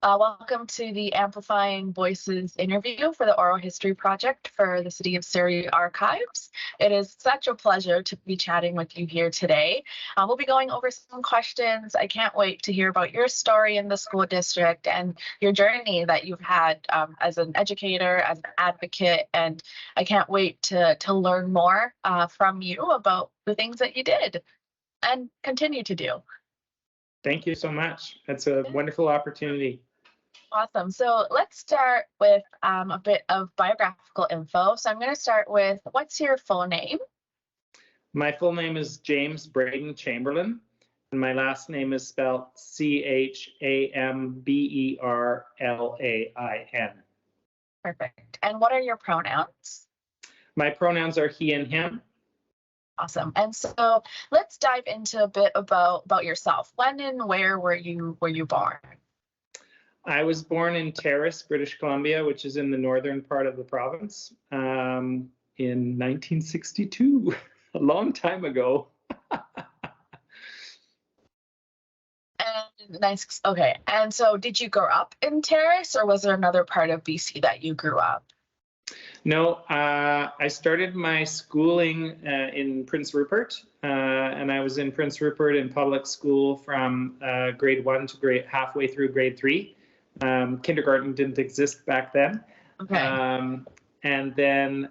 Welcome to the Amplifying Voices interview for the Oral History Project for the City of Surrey Archives. It is such a pleasure to be chatting with you here today. We'll be going over some questions. I can't wait to hear about your story in the school district and your journey that you've had as an educator, as an advocate, and I can't wait to learn more from you about the things that you did and continue to do. Thank you so much. That's a wonderful opportunity. Awesome. So let's start with a bit of biographical info. So I'm going to start with, what's your full name? My full name is James Braden Chamberlain, and my last name is spelled Chamberlain. Perfect. And what are your pronouns? My pronouns are he and him. Awesome. And so let's dive into a bit about yourself. When and where were you born? I was born in Terrace, British Columbia, which is in the northern part of the province, in 1962, a long time ago. Nice. Okay. And so did you grow up in Terrace, or was there another part of BC that you grew up? No, I started my schooling in Prince Rupert, and I was in Prince Rupert in public school from grade 1 to halfway through grade 3. Kindergarten didn't exist back then. Okay. And then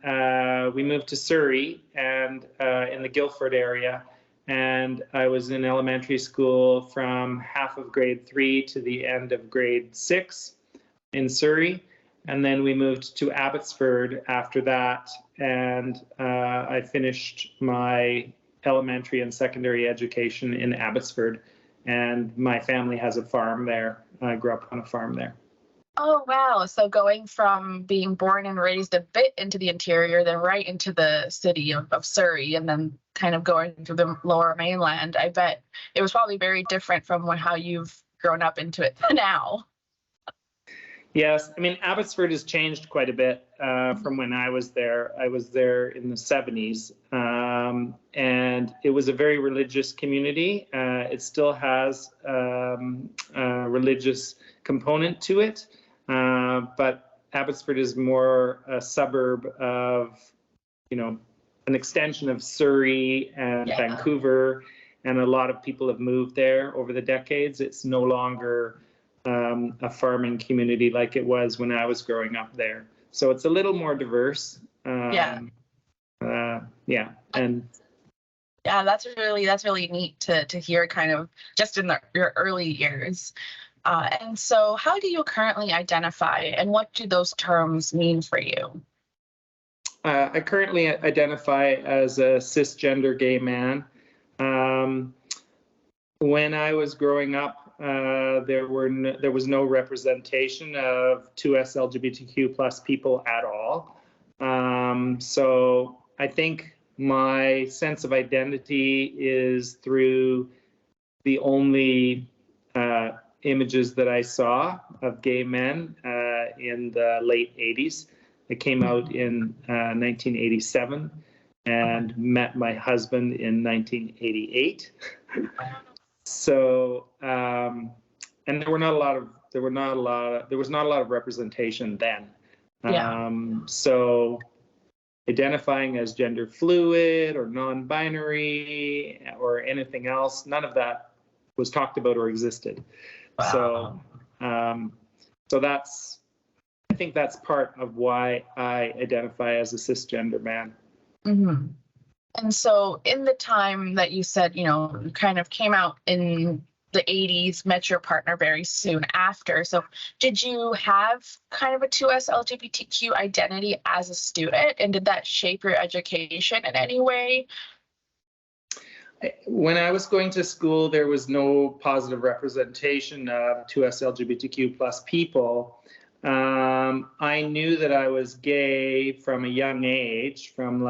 we moved to Surrey and in the Guildford area, and I was in elementary school from half of grade 3 to the end of grade 6 in Surrey. And then we moved to Abbotsford after that, and I finished my elementary and secondary education in Abbotsford, and my family has a farm there. I grew up on a farm there. Oh, wow. So going from being born and raised a bit into the interior, then right into the city of Surrey, and then kind of going through the lower mainland, I bet it was probably very different from how you've grown up into it now. Yes, I mean, Abbotsford has changed quite a bit from when I was there. I was there in the 70s, and it was a very religious community. It still has a religious component to it, but Abbotsford is more a suburb of, an extension of Surrey and Vancouver, and a lot of people have moved there over the decades. It's no longer a farming community like it was when I was growing up there. So it's a little more diverse. And that's really neat to hear, kind of just in your early years. And so how do you currently identify, and what do those terms mean for you? I currently identify as a cisgender gay man. When I was growing up, there was no representation of 2S LGBTQ plus people at all. So I think my sense of identity is through the only images that I saw of gay men in the late 80s. I came out in 1987 and met my husband in 1988. So, and there was not a lot of representation then. So identifying as gender fluid or non-binary or anything else, none of that was talked about or existed. Wow. So I think that's part of why I identify as a cisgender man. Mm-hmm. And so in the time that you said, you kind of came out in the 80s, met your partner very soon after. So did you have kind of a 2S LGBTQ identity as a student, and did that shape your education in any way? When I was going to school, there was no positive representation of 2S LGBTQ plus people. I knew that I was gay from a young age, from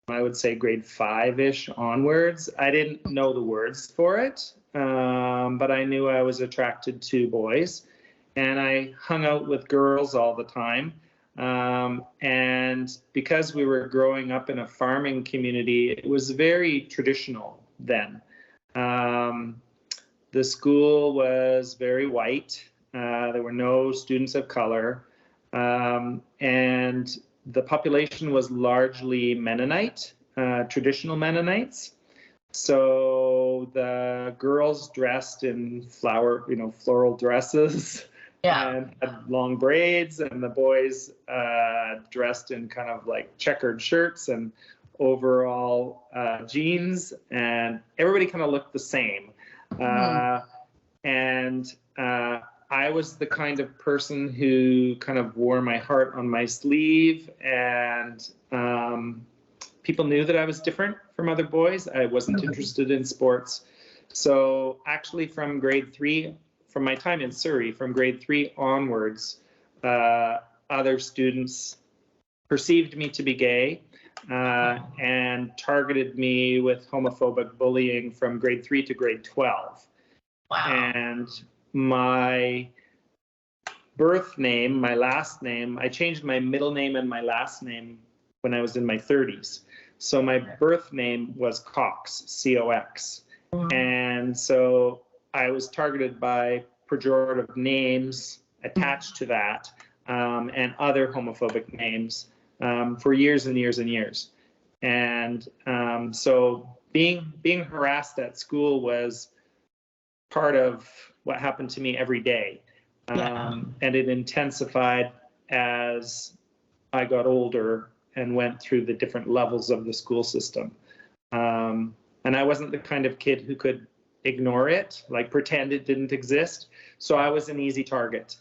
I would say grade 5-ish onwards. I didn't know the words for it, but I knew I was attracted to boys, and I hung out with girls all the time. And because we were growing up in a farming community, it was very traditional then. The school was very white. There were no students of color. And the population was largely Mennonite, traditional Mennonites. So the girls dressed in floral dresses and had long braids, and the boys dressed in kind of like checkered shirts and overall jeans, and everybody kind of looked the same. And I was the kind of person who kind of wore my heart on my sleeve, and people knew that I was different from other boys. I wasn't interested in sports. So actually from grade 3, from my time in Surrey, from grade 3 onwards, other students perceived me to be gay and targeted me with homophobic bullying from grade 3 to grade 12. Wow. And my birth name, my last name, I changed my middle name and my last name when I was in my 30s. So my birth name was Cox, C-O-X. And so I was targeted by pejorative names attached to that and other homophobic names for years and years and years. And so being harassed at school was part of what happened to me every day. And it intensified as I got older and went through the different levels of the school system. And I wasn't the kind of kid who could ignore it, like pretend it didn't exist. So I was an easy target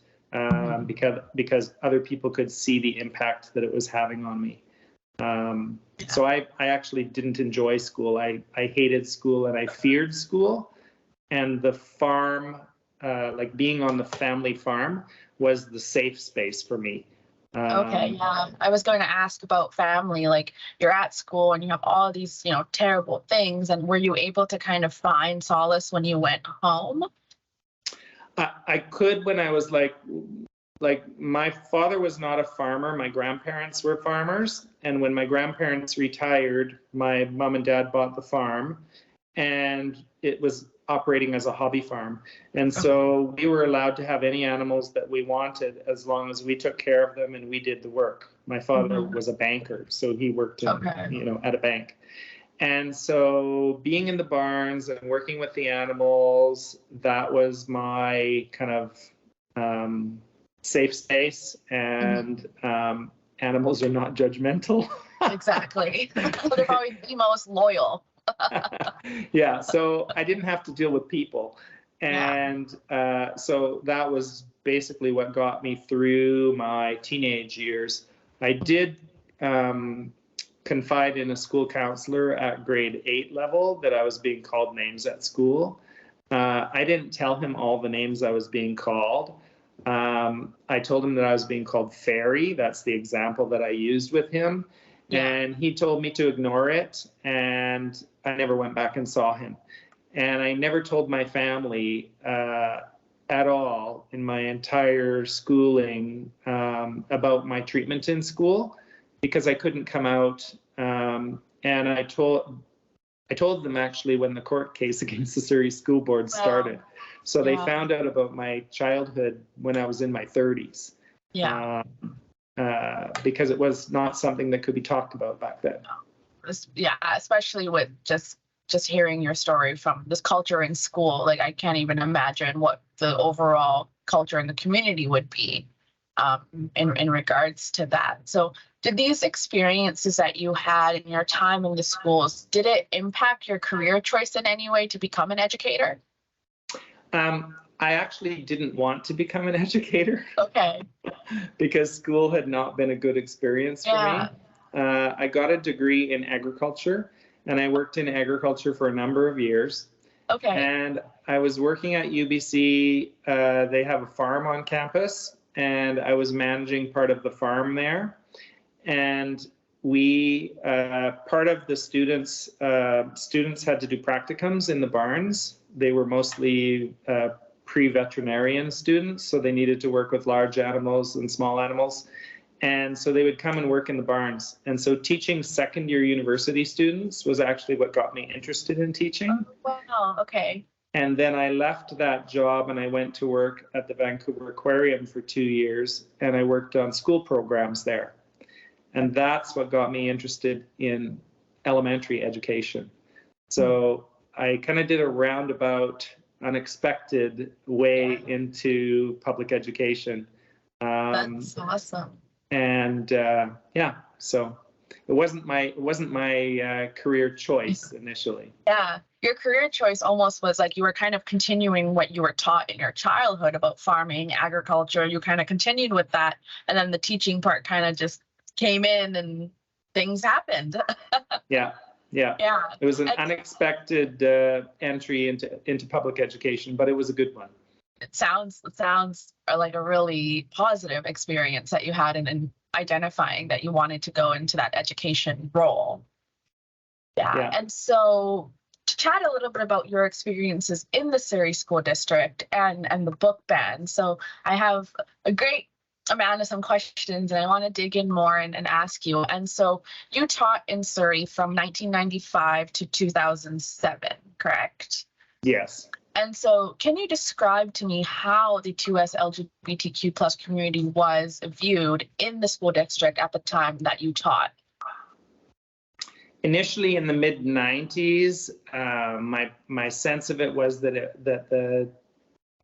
because other people could see the impact that it was having on me. So I actually didn't enjoy school. I hated school and I feared school. And the farm, like being on the family farm, was the safe space for me. Okay, yeah. I was going to ask about family. Like, you're at school and you have all these, terrible things. And were you able to kind of find solace when you went home? I could when I was like my father was not a farmer. My grandparents were farmers. And when my grandparents retired, my mom and dad bought the farm, and it was operating as a hobby farm. And so we were allowed to have any animals that we wanted as long as we took care of them and we did the work. My father was a banker, so he worked at a bank. And so being in the barns and working with the animals, that was my kind of safe space. And animals are not judgmental. Exactly. So they're probably the most loyal. Yeah, so I didn't have to deal with people. And so that was basically what got me through my teenage years. I did confide in a school counselor at grade 8 level that I was being called names at school. I didn't tell him all the names I was being called. I told him that I was being called fairy. That's the example that I used with him. And he told me to ignore it, and I never went back and saw him. And I never told my family at all in my entire schooling about my treatment in school, because I couldn't come out. And I told them actually when the court case against the Surrey School Board started. So they found out about my childhood when I was in my 30s. Because it was not something that could be talked about back then. Yeah, especially with just hearing your story from this culture in school. Like, I can't even imagine what the overall culture in the community would be in regards to that. So did these experiences that you had in your time in the schools, did it impact your career choice in any way to become an educator? I actually didn't want to become an educator. Okay. Because school had not been a good experience for me. I got a degree in agriculture, and I worked in agriculture for a number of years. Okay. And I was working at UBC. They have a farm on campus, and I was managing part of the farm there. And we, part of the students had to do practicums in the barns. They were mostly pre-veterinarian students, so they needed to work with large animals and small animals. And so they would come and work in the barns. And so teaching second-year university students was actually what got me interested in teaching. Oh, wow, okay. And then I left that job and I went to work at the Vancouver Aquarium for 2 years, and I worked on school programs there. And that's what got me interested in elementary education. So I kind of did a roundabout, unexpected way into public education. That's awesome. And yeah, so it wasn't my career choice initially. Yeah, your career choice almost was like you were kind of continuing what you were taught in your childhood about farming, agriculture. You kind of continued with that, and then the teaching part kind of just came in and things happened. Yeah. Yeah. It was an unexpected entry into public education, but it was a good one. It sounds like a really positive experience that you had in identifying that you wanted to go into that education role. Yeah. And so to chat a little bit about your experiences in the Surrey School District and the book ban. So I have a great amount of some questions and I want to dig in more and ask you. And so you taught in Surrey from 1995 to 2007, correct? Yes. And so can you describe to me how the 2S LGBTQ plus community was viewed in the school district at the time that you taught? Initially in the mid-90s, my sense of it was that the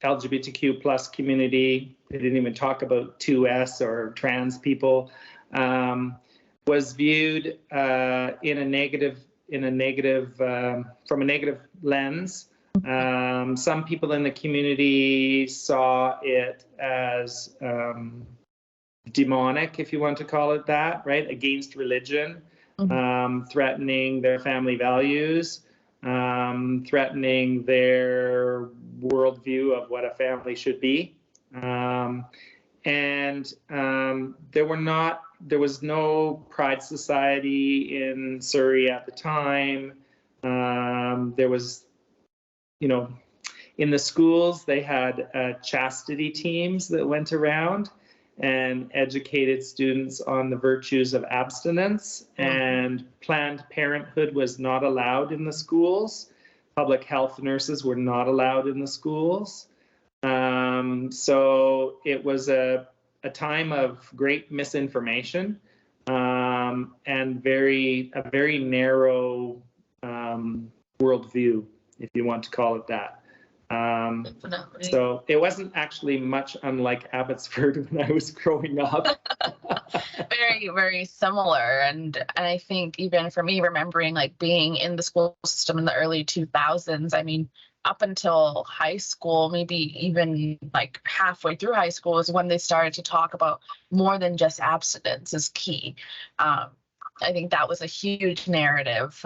LGBTQ plus community, they didn't even talk about 2S or trans people, was viewed from a negative lens. Some people in the community saw it as demonic, if you want to call it that, right? Against religion, threatening their family values, threatening their worldview of what a family should be. There was no Pride Society in Surrey at the time. There was, in the schools, they had chastity teams that went around and educated students on the virtues of abstinence, and Planned Parenthood was not allowed in the schools. Public health nurses were not allowed in the schools. So it was a time of great misinformation and a very narrow worldview, if you want to call it that. So it wasn't actually much unlike Abbotsford when I was growing up. Very, very similar. And I think even for me, remembering like being in the school system in the early 2000s, I mean, up until high school, maybe even like halfway through high school is when they started to talk about more than just abstinence is key. I think that was a huge narrative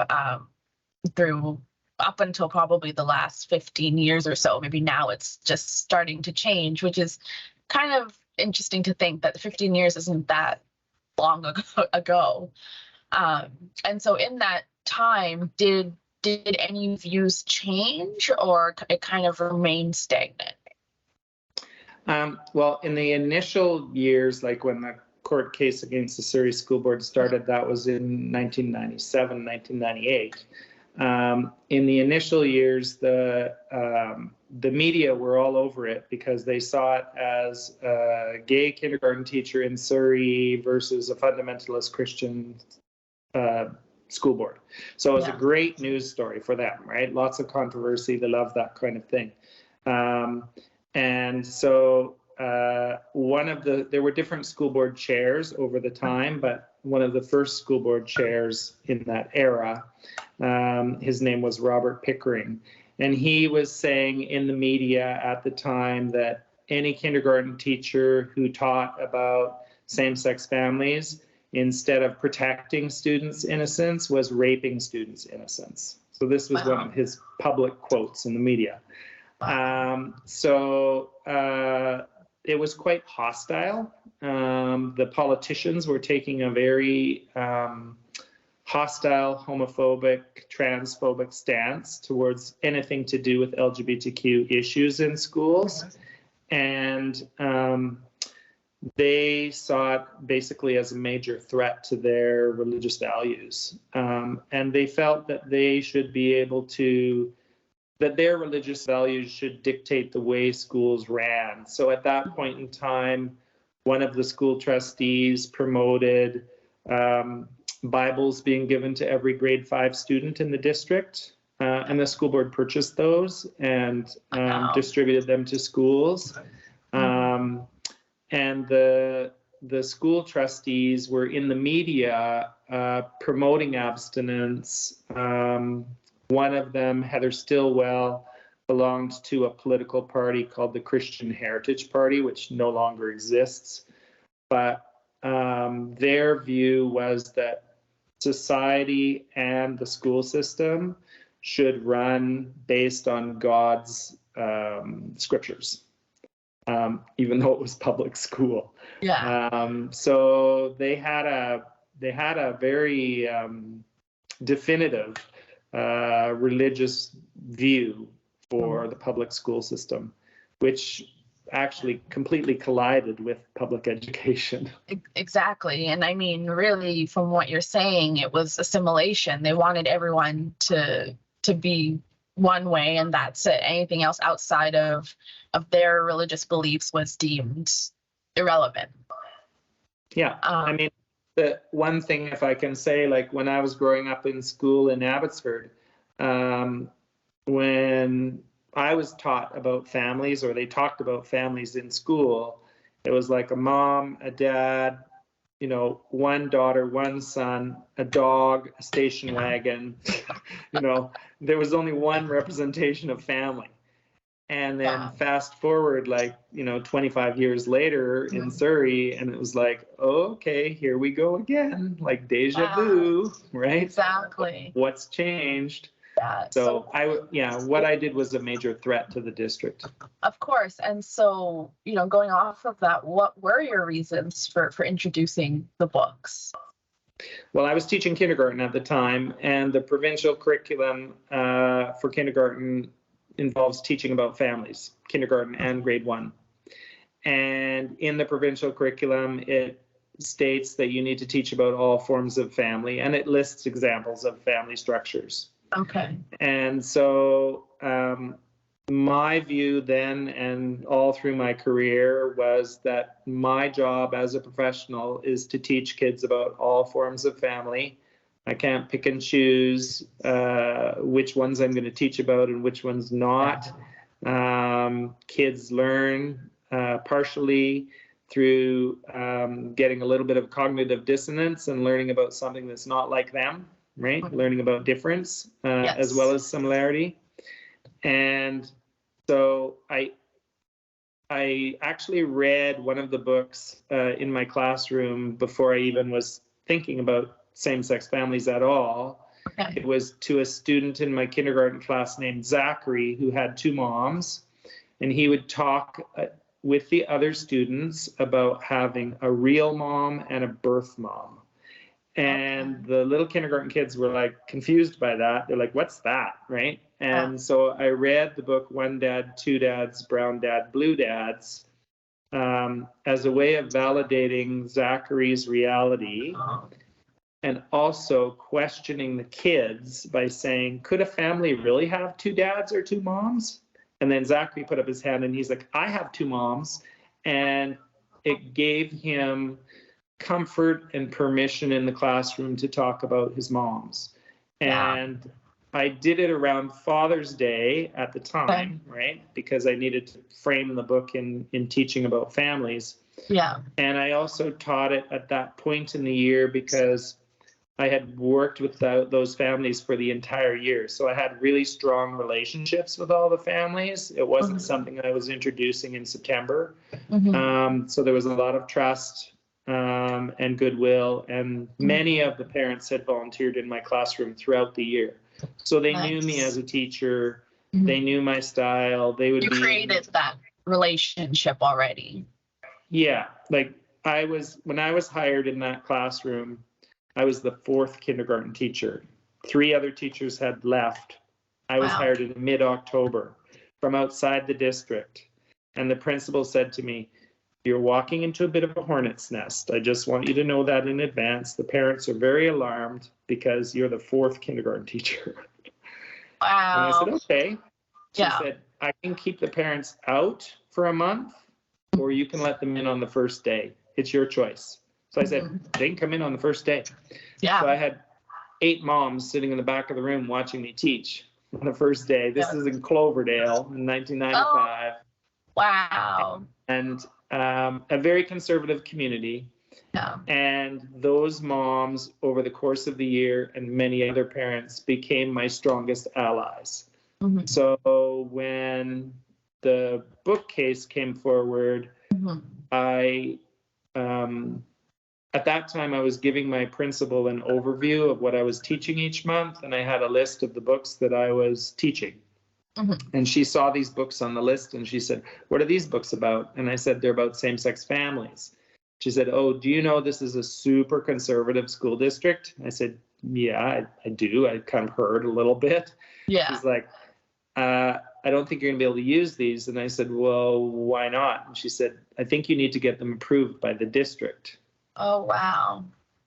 through up until probably the last 15 years or so. Maybe now it's just starting to change, which is kind of interesting to think that 15 years isn't that long ago. And so in that time, did any views change, or it kind of remained stagnant? Well, in the initial years, like when the court case against the Surrey School Board started, that was in 1997, 1998. In the initial years, the media were all over it because they saw it as a gay kindergarten teacher in Surrey versus a fundamentalist Christian school board. So it was a great news story for them, right? Lots of controversy. They love that kind of thing. And so there were different school board chairs over the time, but one of the first school board chairs in that era, his name was Robert Pickering. And he was saying in the media at the time that any kindergarten teacher who taught about same-sex families, instead of protecting students' innocence, was raping students' innocence. So this was one of his public quotes in the media. So it was quite hostile. The politicians were taking a very hostile, homophobic, transphobic stance towards anything to do with LGBTQ issues in schools. And they saw it basically as a major threat to their religious values. And they felt that they should be able to that their religious values should dictate the way schools ran. So at that point in time, one of the school trustees promoted Bibles being given to every grade 5 student in the district. And the school board purchased those and distributed them to schools. And the school trustees were in the media promoting abstinence. One of them, Heather Stillwell, belonged to a political party called the Christian Heritage Party, which no longer exists. But their view was that society and the school system should run based on God's scriptures, even though it was public school. Yeah. So they had a very definitive religious view for the public school system, which actually completely collided with public education. Exactly. And I mean, really, from what you're saying, it was assimilation. They wanted everyone to be one way, and that's it. Anything else outside of their religious beliefs was deemed irrelevant. Yeah. I mean, the one thing, if I can say, like when I was growing up in school in Abbotsford, when I was taught about families, or they talked about families in school, it was like a mom, a dad, you know, one daughter, one son, a dog, a station wagon. You know, there was only one representation of family. And then fast forward, like, you know, 25 years later in Surrey, and it was like, oh, okay, here we go again, like deja vu, right? Exactly. What's changed? So what I did was a major threat to the district. Of course. And so, you know, going off of that, what were your reasons for introducing the books? Well, I was teaching kindergarten at the time, and the provincial curriculum for kindergarten involves teaching about families, kindergarten and grade 1. And in the provincial curriculum, it states that you need to teach about all forms of family, and it lists examples of family structures. Okay. And so my view then and all through my career was that my job as a professional is to teach kids about all forms of family. I can't pick and choose which ones I'm going to teach about and which ones not. Kids learn partially through getting a little bit of cognitive dissonance and learning about something that's not like them, right? Learning about difference as well as similarity. And so I actually read one of the books in my classroom before I even was thinking about same-sex families at all. Okay. It was to a student in my kindergarten class named Zachary, who had 2 moms, and he would talk with the other students about having a real mom and a birth mom. And the little kindergarten kids were like confused by that. They're like, what's that, right? And so I read the book One Dad, Two Dads, Brown Dad, Blue Dads as a way of validating Zachary's reality. And also questioning the kids by saying, could a family really have 2 dads or 2 moms? And then Zachary put up his hand and he's like, I have 2 moms. And it gave him comfort and permission in the classroom to talk about his moms. And I did it around Father's Day at the time, right? Because I needed to frame the book in teaching about families. Yeah. And I also taught it at that point in the year because I had worked with those families for the entire year. So I had really strong relationships with all the families. It wasn't something I was introducing in September. So there was a lot of trust and goodwill, and many of the parents had volunteered in my classroom throughout the year. So they knew me as a teacher. They knew my style. They would created that relationship already. Yeah. Like when I was hired in that classroom, I was the 4th kindergarten teacher. 3 other teachers had left. I was hired in mid-October from outside the district. And the principal said to me, you're walking into a bit of a hornet's nest. I just want you to know that in advance. The parents are very alarmed because you're the 4th kindergarten teacher. Wow. And I said, okay. She said, I can keep the parents out for a month, or you can let them in on the first day. It's your choice. So I said, they can come in on the first day. Yeah. So I had 8 moms sitting in the back of the room watching me teach on the first day. This is in Cloverdale in 1995. Oh, wow. And a very conservative community. Yeah. And those moms over the course of the year and many other parents became my strongest allies. Mm-hmm. So when the bookcase came forward, I at that time I was giving my principal an overview of what I was teaching each month, and I had a list of the books that I was teaching. And she saw these books on the list and she said, what are these books about? And I said, they're about same-sex families. She said, oh, do you know this is a super conservative school district? I said, yeah, I do. I kind of heard a little bit. Yeah. She's like, I don't think you're gonna be able to use these. And I said, well, why not? And she said, I think you need to get them approved by the district. Oh, wow.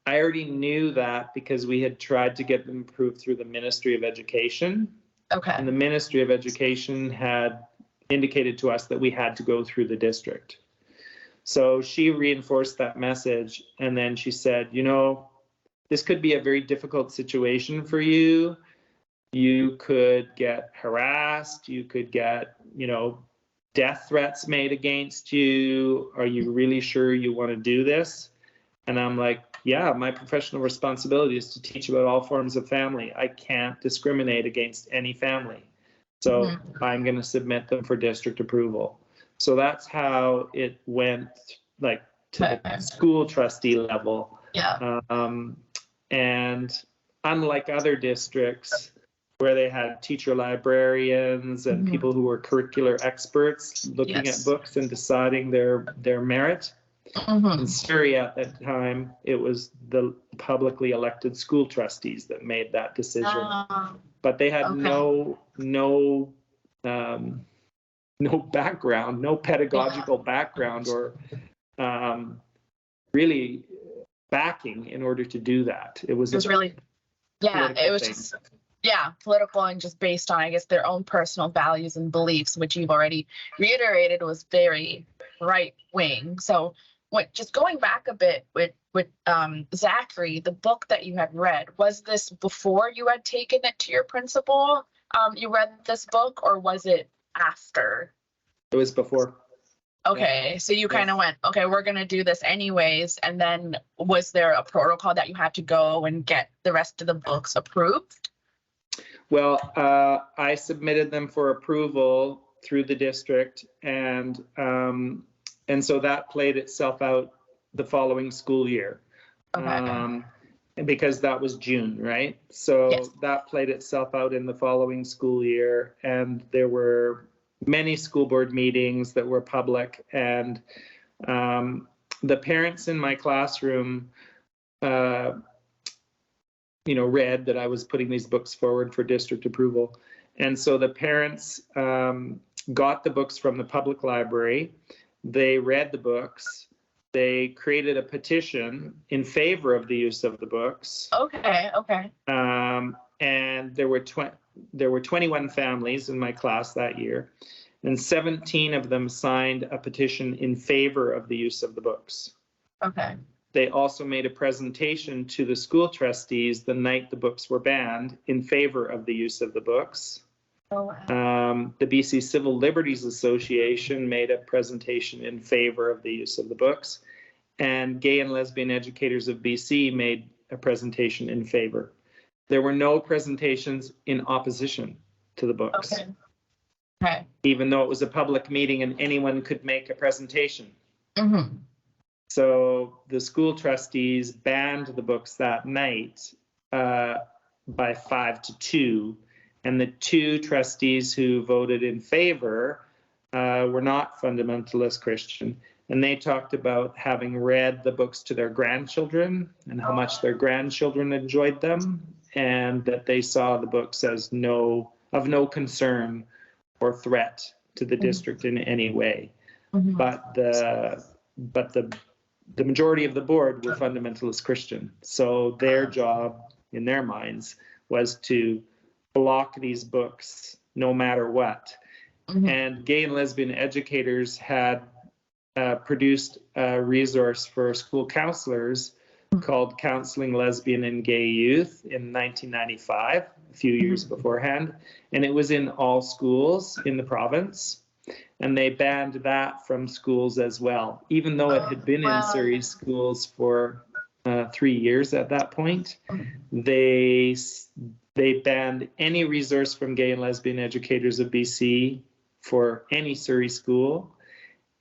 I already knew that because we had tried to get them approved through the Ministry of Education. Okay. And the Ministry of Education had indicated to us that we had to go through the district. So she reinforced that message. And then she said, you know, this could be a very difficult situation for you. You could get harassed. You could get, you know, death threats made against you. Are you really sure you want to do this? And I'm like, yeah, my professional responsibility is to teach about all forms of family. I can't discriminate against any family. So I'm going to submit them for district approval. So that's how it went, like, to the school trustee level. Yeah. And unlike other districts where they had teacher librarians and people who were curricular experts looking at books and deciding their merit, in Surrey at that time, it was the publicly elected school trustees that made that decision. But they had no background, no pedagogical background or really backing in order to do that. It was really, it was just, political and just based on, I guess, their own personal values and beliefs, which you've already reiterated was very right wing. So just going back a bit with Zachary, the book that you had read, was this before you had taken it to your principal? You read this book, or was it after? It was before. Okay, so you kind of went, okay, we're going to do this anyways. And then was there a protocol that you had to go and get the rest of the books approved? Well, I submitted them for approval through the district, and so that played itself out the following school year. Okay. Because that was June, right? So that played itself out in the following school year, and there were many school board meetings that were public, and the parents in my classroom read that I was putting these books forward for district approval. And so the parents got the books from the public library. They read the books. They created a petition in favor of the use of the books. Okay. And there were 21 families in my class that year, and 17 of them signed a petition in favor of the use of the books. Okay. They also made a presentation to the school trustees the night the books were banned in favor of the use of the books. Oh, wow. The BC Civil Liberties Association made a presentation in favor of the use of the books, and Gay and Lesbian Educators of BC made a presentation in favor. There were no presentations in opposition to the books. Okay. Even though it was a public meeting and anyone could make a presentation. So the school trustees banned the books that night by 5-2, and the 2 trustees who voted in favor were not fundamentalist Christian, and they talked about having read the books to their grandchildren and how much their grandchildren enjoyed them, and that they saw the books as of no concern or threat to the district in any way. But the majority of the board were fundamentalist Christian, so their job in their minds was to block these books no matter what. Mhm. And gay and lesbian educators had produced a resource for school counselors called Counseling Lesbian and Gay Youth in 1995, a few years beforehand. And it was in all schools in the province. And they banned that from schools as well, even though it had been in Surrey schools for 3 years at that point. They banned any resource from gay and lesbian educators of BC for any Surrey school.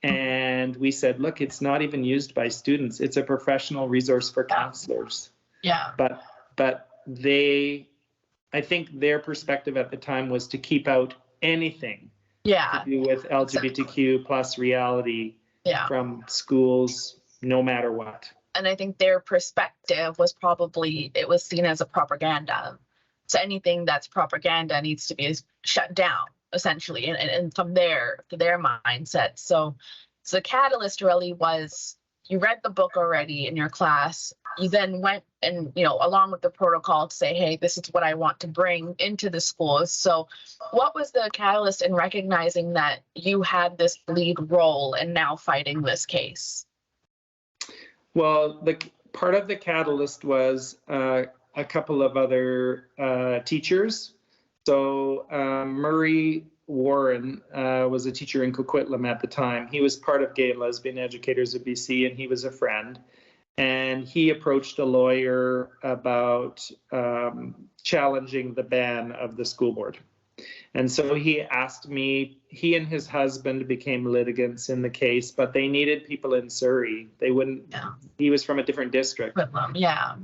And we said, look, it's not even used by students. It's a professional resource for counselors. Yeah. But I think their perspective at the time was to keep out anything to do with LGBTQ plus reality from schools, no matter what. And I think their perspective was probably, it was seen as a propaganda. So anything that's propaganda needs to be shut down, essentially, and from their mindset. So the catalyst really was, you read the book already in your class. You then went and, along with the protocol to say, hey, this is what I want to bring into the schools. So what was the catalyst in recognizing that you had this lead role in now fighting this case? Well, the part of the catalyst was a couple of other teachers. So Murray Warren was a teacher in Coquitlam at the time. He was part of Gay and Lesbian Educators of BC, and he was a friend. And he approached a lawyer about challenging the ban of the school board. And so he asked me, he and his husband became litigants in the case, but they needed people in Surrey. They wouldn't, he was from a different district. Yeah.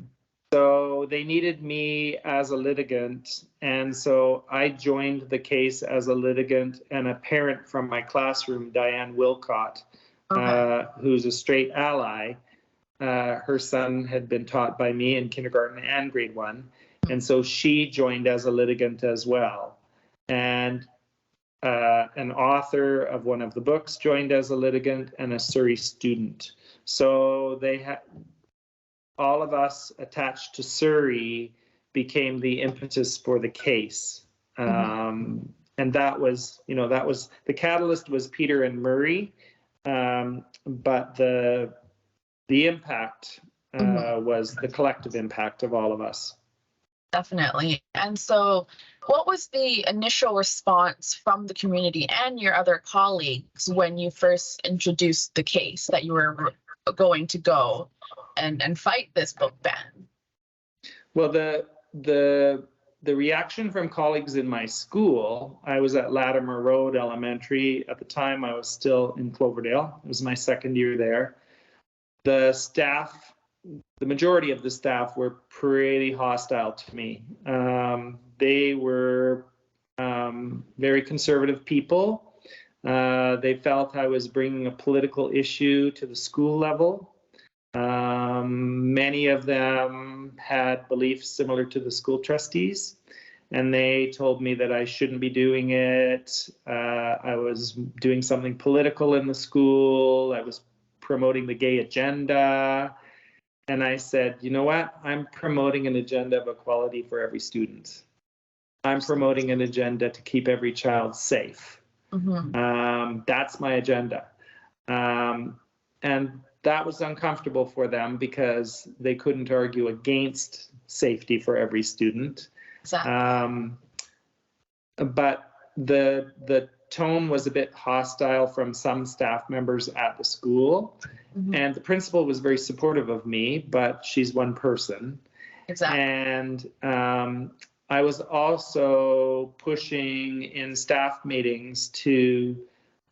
So they needed me as a litigant. And so I joined the case as a litigant, and a parent from my classroom, Diane Wilcott, who's a straight ally. Her son had been taught by me in kindergarten and grade 1. And so she joined as a litigant as well. And an author of one of the books joined as a litigant, and a Surrey student. So they had, all of us attached to Surrey became the impetus for the case. And that was, the catalyst was Peter and Murray, but the impact was the collective impact of all of us. Definitely. And so what was the initial response from the community and your other colleagues when you first introduced the case that you were going to go and fight this book ban? Well, the reaction from colleagues in my school, I was at Latimer Road Elementary. At the time, I was still in Cloverdale. It was my second year there. The staff, the majority of the staff were pretty hostile to me. They were very conservative people. They felt I was bringing a political issue to the school level. Many of them had beliefs similar to the school trustees, and they told me that I shouldn't be doing it. I was doing something political in the school. I was promoting the gay agenda. And I said, you know what? I'm promoting an agenda of equality for every student. I'm promoting an agenda to keep every child safe. That's my agenda. And that was uncomfortable for them because they couldn't argue against safety for every student. Exactly. But the tone was a bit hostile from some staff members at the school. And the principal was very supportive of me, but she's one person. Exactly. And I was also pushing in staff meetings to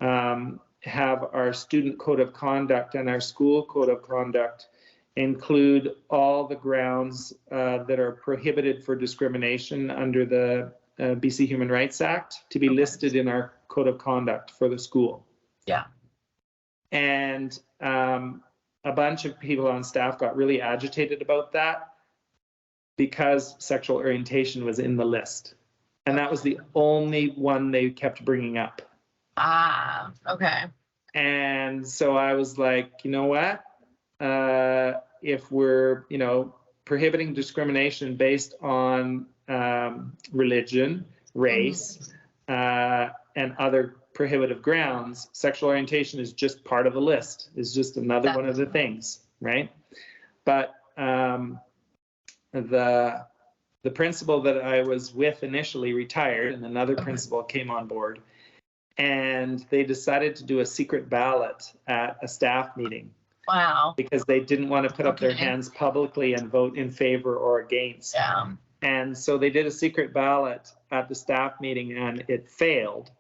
have our student code of conduct and our school code of conduct include all the grounds that are prohibited for discrimination under the BC Human Rights Act to be listed in our code of conduct for the school. Yeah. And a bunch of people on staff got really agitated about that because sexual orientation was in the list. And that was the only one they kept bringing up. Ah, okay. And so I was like, you know what? If we're, prohibiting discrimination based on religion, race, and other prohibitive grounds, sexual orientation is just part of the list, is just another one of the things, right? But the principal that I was with initially retired, and another principal came on board, and they decided to do a secret ballot at a staff meeting. Wow. Because they didn't want to put up their hands publicly and vote in favor or against. Yeah. And so they did a secret ballot at the staff meeting, and it failed.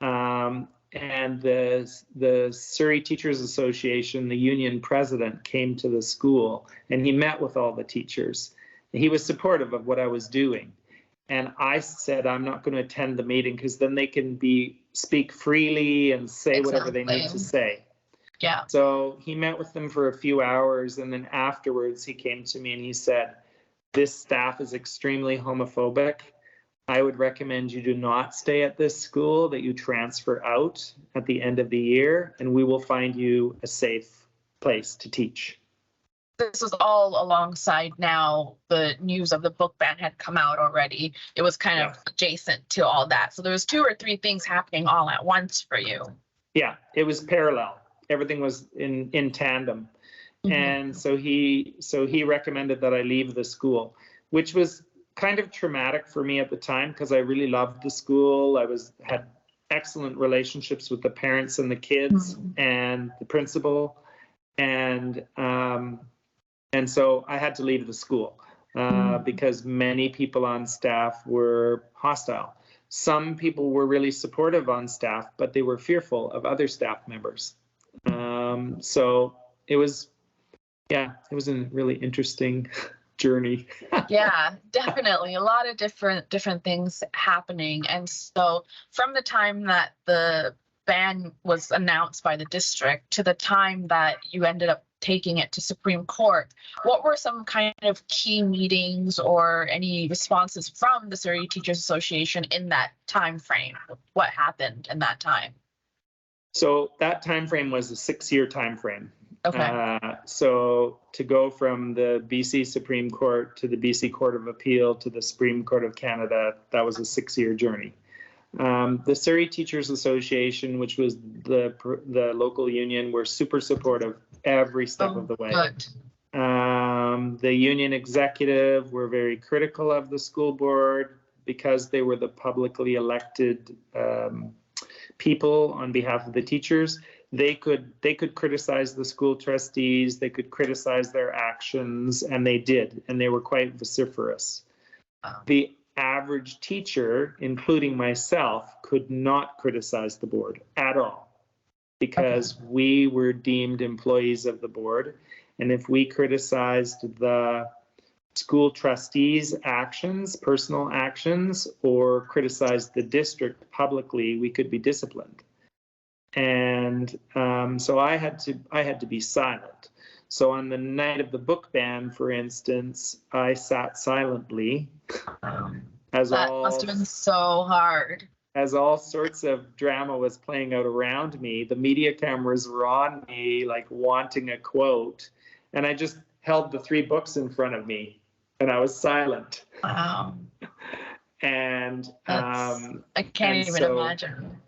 And the Surrey Teachers Association, the union president, came to the school, and he met with all the teachers. He was supportive of what I was doing. And I said, I'm not going to attend the meeting because then they can speak freely and say whatever they need to say. Yeah. So he met with them for a few hours, and then afterwards he came to me and he said, this staff is extremely homophobic. I would recommend you do not stay at this school, that you transfer out at the end of the year, and we will find you a safe place to teach. This was all alongside now the news of the book ban had come out already. It was kind of adjacent to all that. So there was 2 or 3 things happening all at once for you. Yeah, it was parallel. Everything was in tandem. Mm-hmm. And so he recommended that I leave the school, which was kind of traumatic for me at the time because I really loved the school. I had excellent relationships with the parents and the kids and the principal, and so I had to leave the school because many people on staff were hostile. Some people were really supportive on staff, but they were fearful of other staff members. So it was a really interesting journey. Yeah, definitely. A lot of different things happening. And so from the time that the ban was announced by the district to the time that you ended up taking it to Supreme Court, what were some kind of key meetings or any responses from the Surrey Teachers Association in that time frame? What happened in that time? So that time frame was a 6-year time frame. Okay. So to go from the BC Supreme Court to the BC Court of Appeal to the Supreme Court of Canada, that was a 6-year journey. The Surrey Teachers Association, which was the local union, were super supportive every step of the way. Good. The union executive were very critical of the school board because they were the publicly elected people on behalf of the teachers. They could criticize the school trustees, they could criticize their actions, and they did, and they were quite vociferous. The average teacher, including myself, could not criticize the board at all because we were deemed employees of the board, and if we criticized the school trustees' actions, personal actions, or criticized the district publicly, we could be disciplined. And so I had to be silent. So on the night of the book ban, for instance, I sat silently. That must have been so hard. As all sorts of drama was playing out around me, the media cameras were on me, like wanting a quote, and I just held the 3 books in front of me, and I was silent. Wow. And I can't even imagine.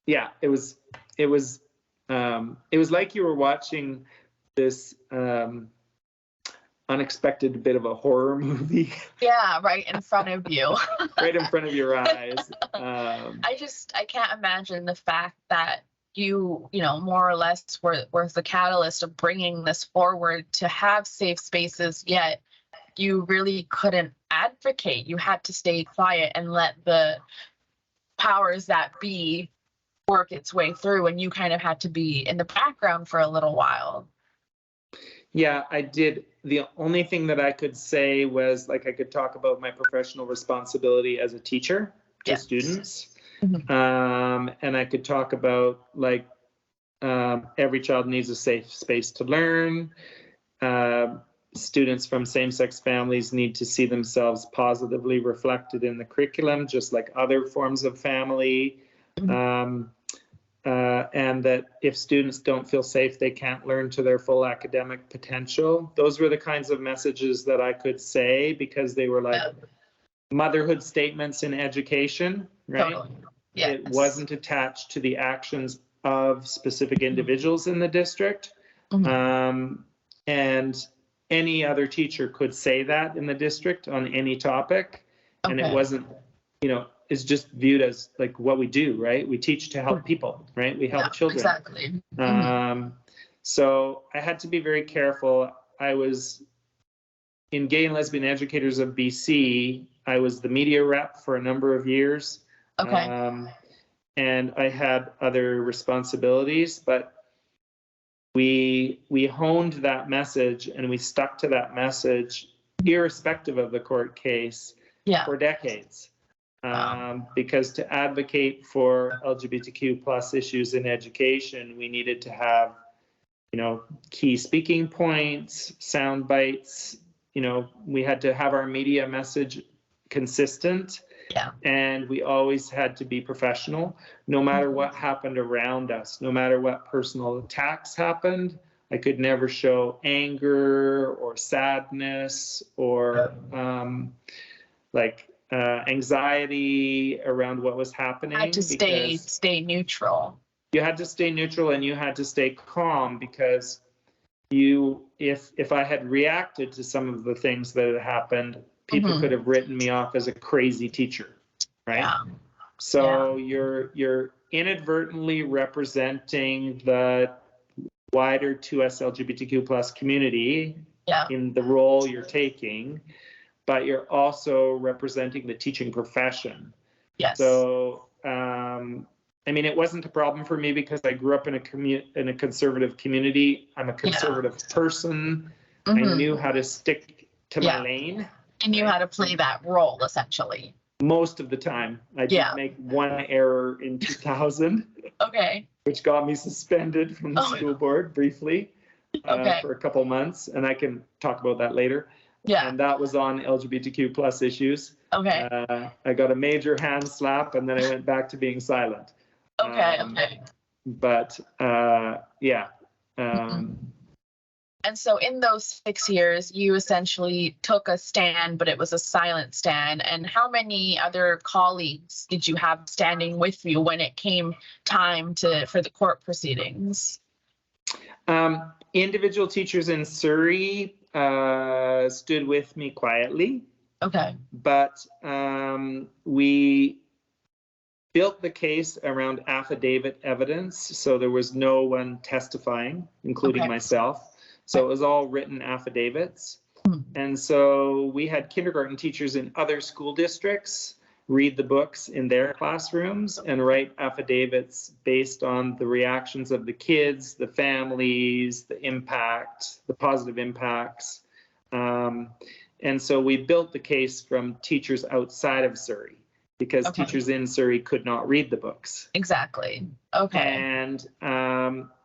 Yeah, it was like you were watching this unexpected bit of a horror movie. Yeah, right in front of you. Right in front of your eyes. I can't imagine the fact that you more or less were the catalyst of bringing this forward to have safe spaces, yet you really couldn't advocate. You had to stay quiet and let the powers that be work its way through, and you kind of had to be in the background for a little while. Yeah, I did. The only thing that I could say was, like, I could talk about my professional responsibility as a teacher to students. And I could talk about, like, every child needs a safe space to learn. Students from same-sex families need to see themselves positively reflected in the curriculum, just like other forms of family. And that if students don't feel safe, they can't learn to their full academic potential. Those were the kinds of messages that I could say because they were like motherhood statements in education, right? Totally. Yes. It wasn't attached to the actions of specific individuals in the district. And any other teacher could say that in the district on any topic. And it wasn't, it's just viewed as like what we do, right? We teach to help people, right? We help children. Exactly. So I had to be very careful. I was in Gay and Lesbian Educators of BC. I was the media rep for a number of years. And I had other responsibilities, but we honed that message and we stuck to that message irrespective of the court case for decades. Because to advocate for LGBTQ plus issues in education, we needed to have, key speaking points, sound bites. We had to have our media message consistent. And we always had to be professional, no matter what happened around us, no matter what personal attacks happened. I could never show anger or sadness or anxiety around what was happening. Had to stay neutral. You had to stay neutral and you had to stay calm, because if I had reacted to some of the things that had happened, people could have written me off as a crazy teacher, right? So you're inadvertently representing the wider 2S LGBTQ plus community in the role you're taking, but you're also representing the teaching profession. So, it wasn't a problem for me because I grew up in a conservative community. I'm a conservative person. I knew how to stick to my lane. And knew how to play that role, essentially. Most of the time. I did make one error in 2000. Which got me suspended from the school board briefly for a couple months. And I can talk about that later. And that was on LGBTQ plus issues. I got a major hand slap and then I went back to being silent. But And so in those 6 years, you essentially took a stand, but it was a silent stand. And how many other colleagues did you have standing with you when it came time for the court proceedings? Individual teachers in Surrey stood with me quietly. But we built the case around affidavit evidence. So there was no one testifying, including myself. So it was all written affidavits. And so we had kindergarten teachers in other school districts read the books in their classrooms and write affidavits based on the reactions of the kids, the families, the impact, the positive impacts. And so we built the case from teachers outside of Surrey, because teachers in Surrey could not read the books. And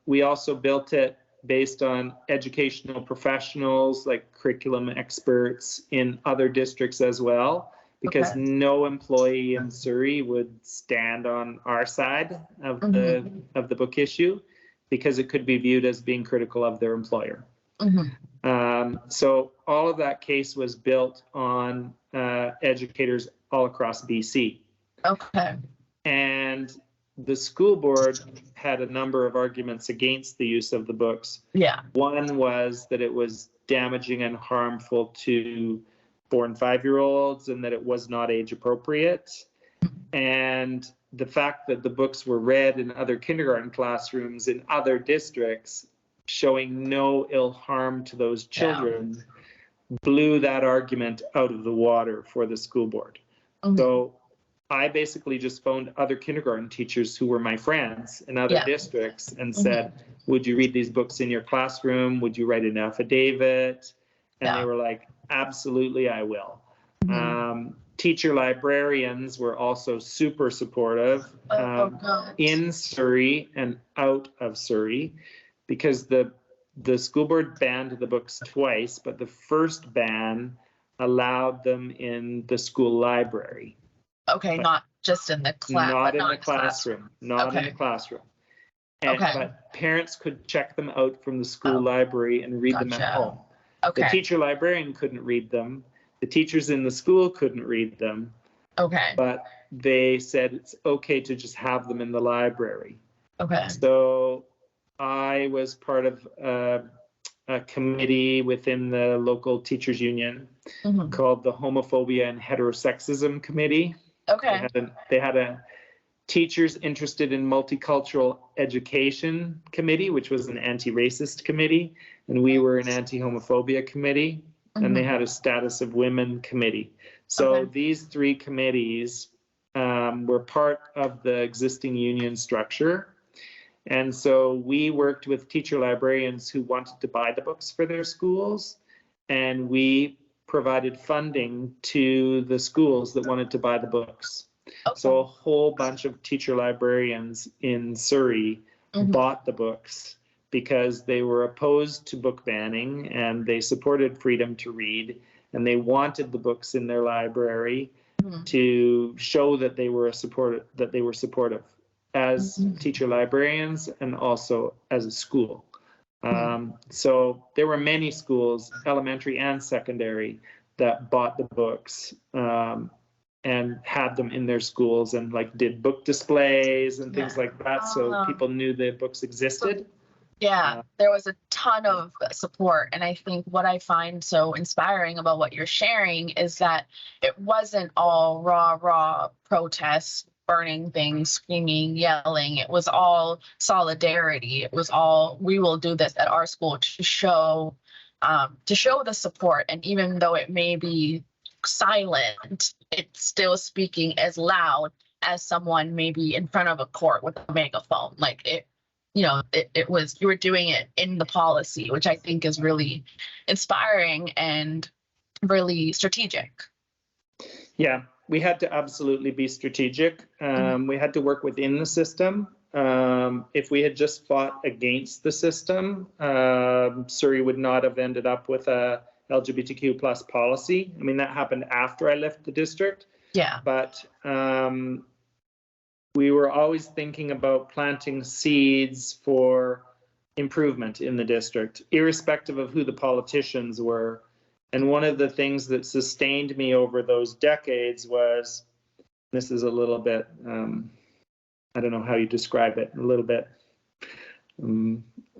we also built it based on educational professionals like curriculum experts in other districts as well, because no employee in Surrey would stand on our side of the book issue, because it could be viewed as being critical of their employer. So all of that case was built on educators all across BC. And the school board had a number of arguments against the use of the books. One was that it was damaging and harmful to 4- and 5-year-olds and that it was not age appropriate. And the fact that the books were read in other kindergarten classrooms in other districts, showing no ill harm to those children, blew that argument out of the water for the school board. So I basically just phoned other kindergarten teachers who were my friends in other districts and said, would you read these books in your classroom? Would you write an affidavit? And they were like, absolutely, I will. Teacher librarians were also super supportive in Surrey and out of Surrey, because the school board banned the books twice, but the first ban allowed them in the school library. Not just in the class. Not in the classroom. Not in the classroom. But parents could check them out from the school library and read them at home. The teacher librarian couldn't read them. The teachers in the school couldn't read them, Okay. but they said it's okay to just have them in the library. Okay. So I was part of a committee within the local teachers union called the Homophobia and Heterosexism Committee. Okay. They had a teachers interested in multicultural education committee, which was an anti-racist committee, and we were an anti-homophobia committee, and they had a status of women committee. So these three committees were part of the existing union structure. And so we worked with teacher librarians who wanted to buy the books for their schools, and we provided funding to the schools that wanted to buy the books. So a whole bunch of teacher librarians in Surrey bought the books because they were opposed to book banning and they supported freedom to read, and they wanted the books in their library to show that they were supportive as teacher librarians and also as a school. So there were many schools, elementary and secondary, that bought the books and had them in their schools and like did book displays and things like that, so people knew the books existed. Yeah, there was a ton of support. And I think what I find so inspiring about what you're sharing is that it wasn't all raw protests, burning things, screaming, yelling. It was all solidarity. It was all, we will do this at our school to show the support. And even though it may be silent, it's still speaking as loud as someone maybe in front of a court with a megaphone. Like it was, you were doing it in the policy, which I think is really inspiring and really strategic. Yeah. We had to absolutely be strategic. We had to work within the system. If we had just fought against the system, Surrey would not have ended up with a LGBTQ plus policy. I mean, that happened after I left the district. Yeah. But we were always thinking about planting seeds for improvement in the district, irrespective of who the politicians were. And one of the things that sustained me over those decades was, this is a little bit, I don't know how you describe it, a little bit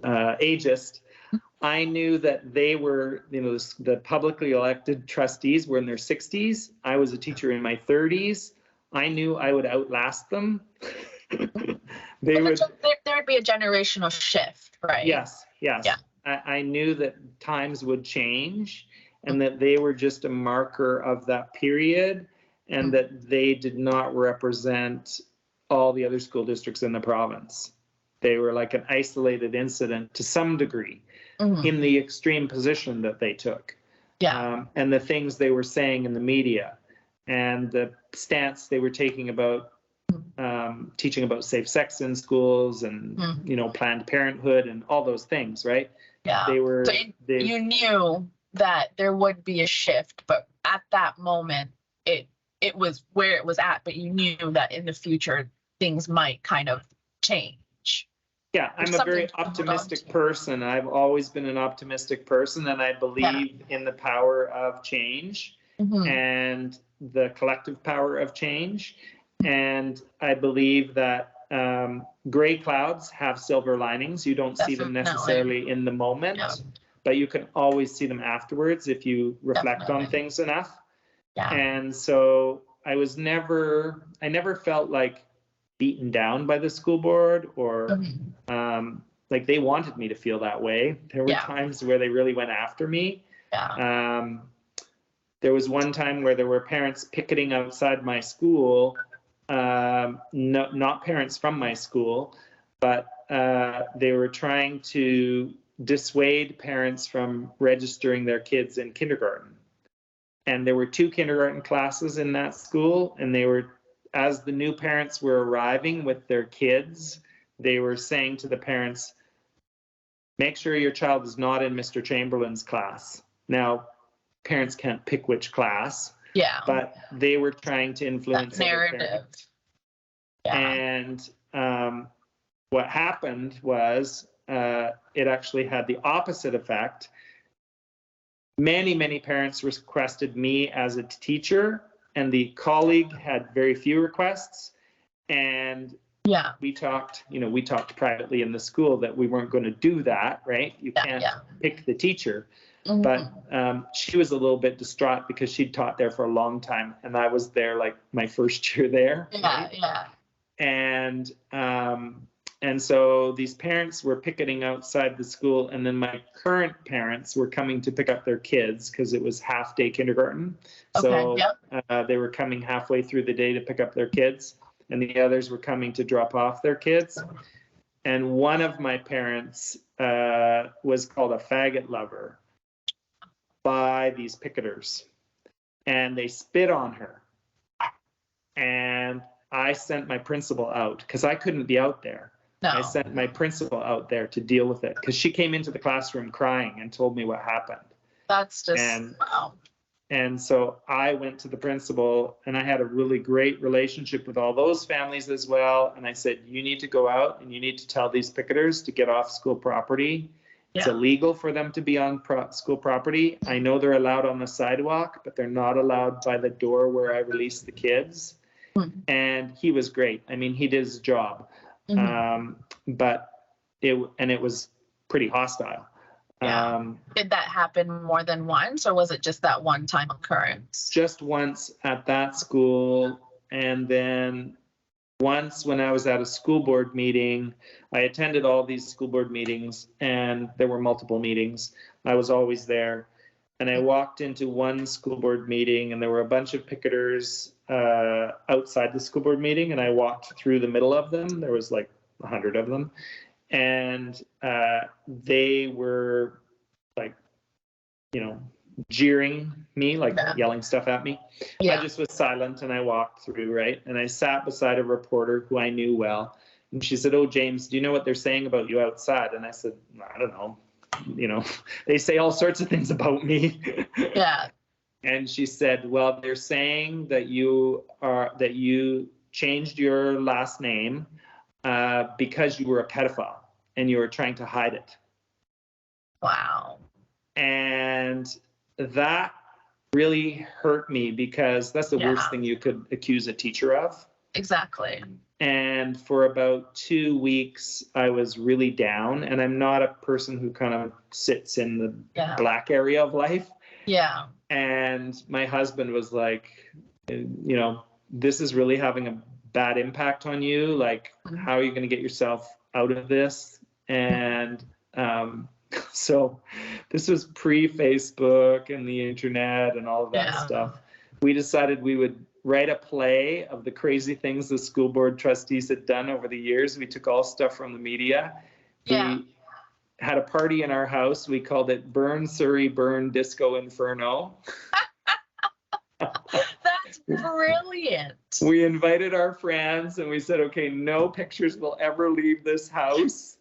ageist. I knew that they were, the publicly elected trustees were in their 60s. I was a teacher in my 30s. I knew I would outlast them. There would be a generational shift, right? Yes. Yeah. I knew that times would change and that they were just a marker of that period and that they did not represent all the other school districts in the province. They were like an isolated incident to some degree in the extreme position that they took. Yeah. And the things they were saying in the media and the stance they were taking about teaching about safe sex in schools and Planned Parenthood and all those things, right? Yeah. You knew that there would be a shift, but at that moment it was where it was at, but you knew that in the future things might kind of change. Yeah, I'm a very optimistic person. I've always been an optimistic person, and I believe in the power of change and the collective power of change. And I believe that gray clouds have silver linings. You don't see them necessarily in the moment, but you can always see them afterwards if you reflect on things enough. Yeah. And so I never felt like beaten down by the school board or like they wanted me to feel that way. There were times where they really went after me. Yeah. There was one time where there were parents picketing outside my school, not parents from my school, but they were trying to dissuade parents from registering their kids in kindergarten. And there were 2 kindergarten classes in that school, and they were, as the new parents were arriving with their kids, they were saying to the parents, make sure your child is not in Mr. Chamberlain's class. Now, parents can't pick which class, but they were trying to influence that narrative. And what happened was it actually had the opposite effect. many parents requested me as a teacher, and the colleague had very few requests. And Yeah. we talked privately in the school that we weren't going to do that, right? You can't pick the teacher. Mm-hmm. But she was a little bit distraught because she'd taught there for a long time, and I was there like my first year there. Yeah, right? yeah. And so these parents were picketing outside the school, and then my current parents were coming to pick up their kids because it was half-day kindergarten. So they were coming halfway through the day to pick up their kids, and the others were coming to drop off their kids. And one of my parents was called a faggot lover by these picketers, and they spit on her. And I sent my principal out because I couldn't be out there. No. I sent my principal out there to deal with it because she came into the classroom crying and told me what happened. That's just, wow. And so I went to the principal, and I had a really great relationship with all those families as well. And I said, you need to go out and you need to tell these picketers to get off school property. It's illegal for them to be on school property. I know they're allowed on the sidewalk, but they're not allowed by the door where I release the kids. Mm-hmm. And he was great. I mean, he did his job. Mm-hmm. But it was pretty hostile. Yeah. Did that happen more than once, or was it just that one-time occurrence? Just once at that school, and then once when I was at a school board meeting. I attended all these school board meetings, and there were multiple meetings. I was always there. And I walked into one school board meeting, and there were a bunch of picketers outside the school board meeting, and I walked through the middle of them. There was like 100 of them. And they were like, jeering me, like yelling stuff at me. I just was silent, and I walked through, right? And I sat beside a reporter who I knew well. And she said, "Oh, James, do you know what they're saying about you outside?" And I said, "I don't know. They say all sorts of things about me." Yeah. And she said, "Well, they're saying that you changed your last name because you were a pedophile and you were trying to hide it." Wow. And that really hurt me because that's the worst thing you could accuse a teacher of. Exactly. And for about 2 weeks, I was really down. And I'm not a person who kind of sits in the black area of life. Yeah. And my husband was like, this is really having a bad impact on you. Like, how are you going to get yourself out of this? And so this was pre-Facebook and the internet and all of that stuff. We decided we would write a play of the crazy things the school board trustees had done over the years. We took all stuff from the media. We had a party in our house. We called it Burn Surrey, Burn Disco Inferno. That's brilliant. We invited our friends, and we said, okay, no pictures will ever leave this house.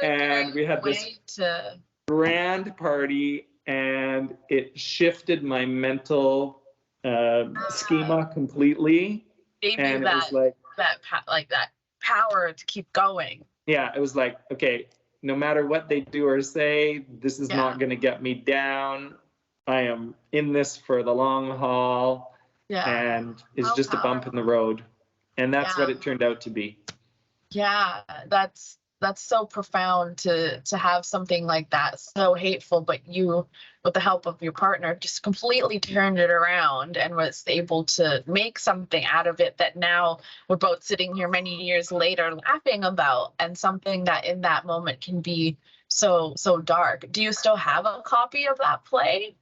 And we had this grand party, and it shifted my mental schema completely. Gave and you it was like that power to keep going. Yeah, it was like, okay, no matter what they do or say, this is not going to get me down. I am in this for the long haul. Yeah. And it's just a bump in the road. And that's what it turned out to be. Yeah, that's so profound to have something like that, so hateful, but you, with the help of your partner, just completely turned it around and was able to make something out of it that now we're both sitting here many years later laughing about, and something that in that moment can be so dark. Do you still have a copy of that play?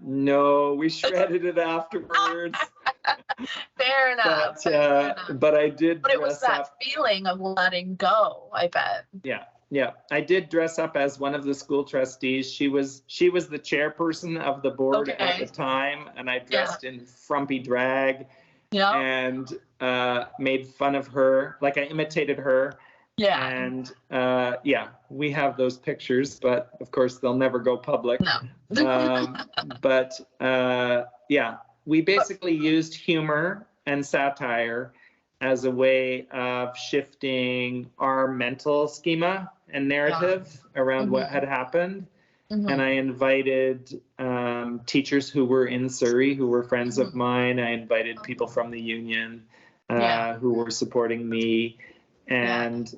No, we shredded it afterwards. Fair enough. But I did. But it was that feeling of letting go, I bet. Yeah. I did dress up as one of the school trustees. She was the chairperson of the board at the time, and I dressed in frumpy drag and made fun of her, like I imitated her. Yeah. And we have those pictures, but of course they'll never go public. No. We basically used humor and satire as a way of shifting our mental schema and narrative around what had happened. And I invited teachers who were in Surrey, who were friends of mine. I invited people from the union who were supporting me. And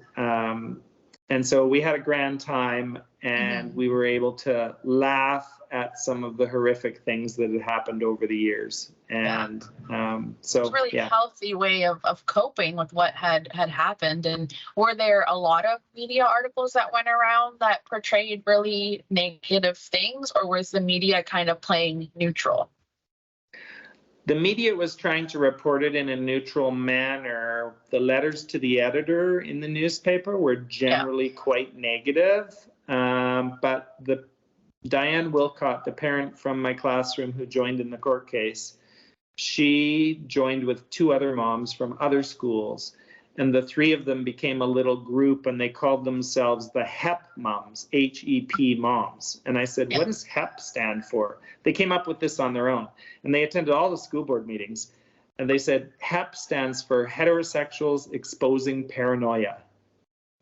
so we had a grand time, and we were able to laugh at some of the horrific things that had happened over the years. And so it's a really healthy way of coping with what had happened. And were there a lot of media articles that went around that portrayed really negative things, or was the media kind of playing neutral? The media was trying to report it in a neutral manner. The letters to the editor in the newspaper were generally quite negative. But Diane Wilcott, the parent from my classroom who joined in the court case, she joined with 2 other moms from other schools. And the 3 of them became a little group, and they called themselves the HEP moms, H-E-P moms. And I said, what does HEP stand for? They came up with this on their own. And they attended all the school board meetings. And they said, HEP stands for Heterosexuals Exposing Paranoia.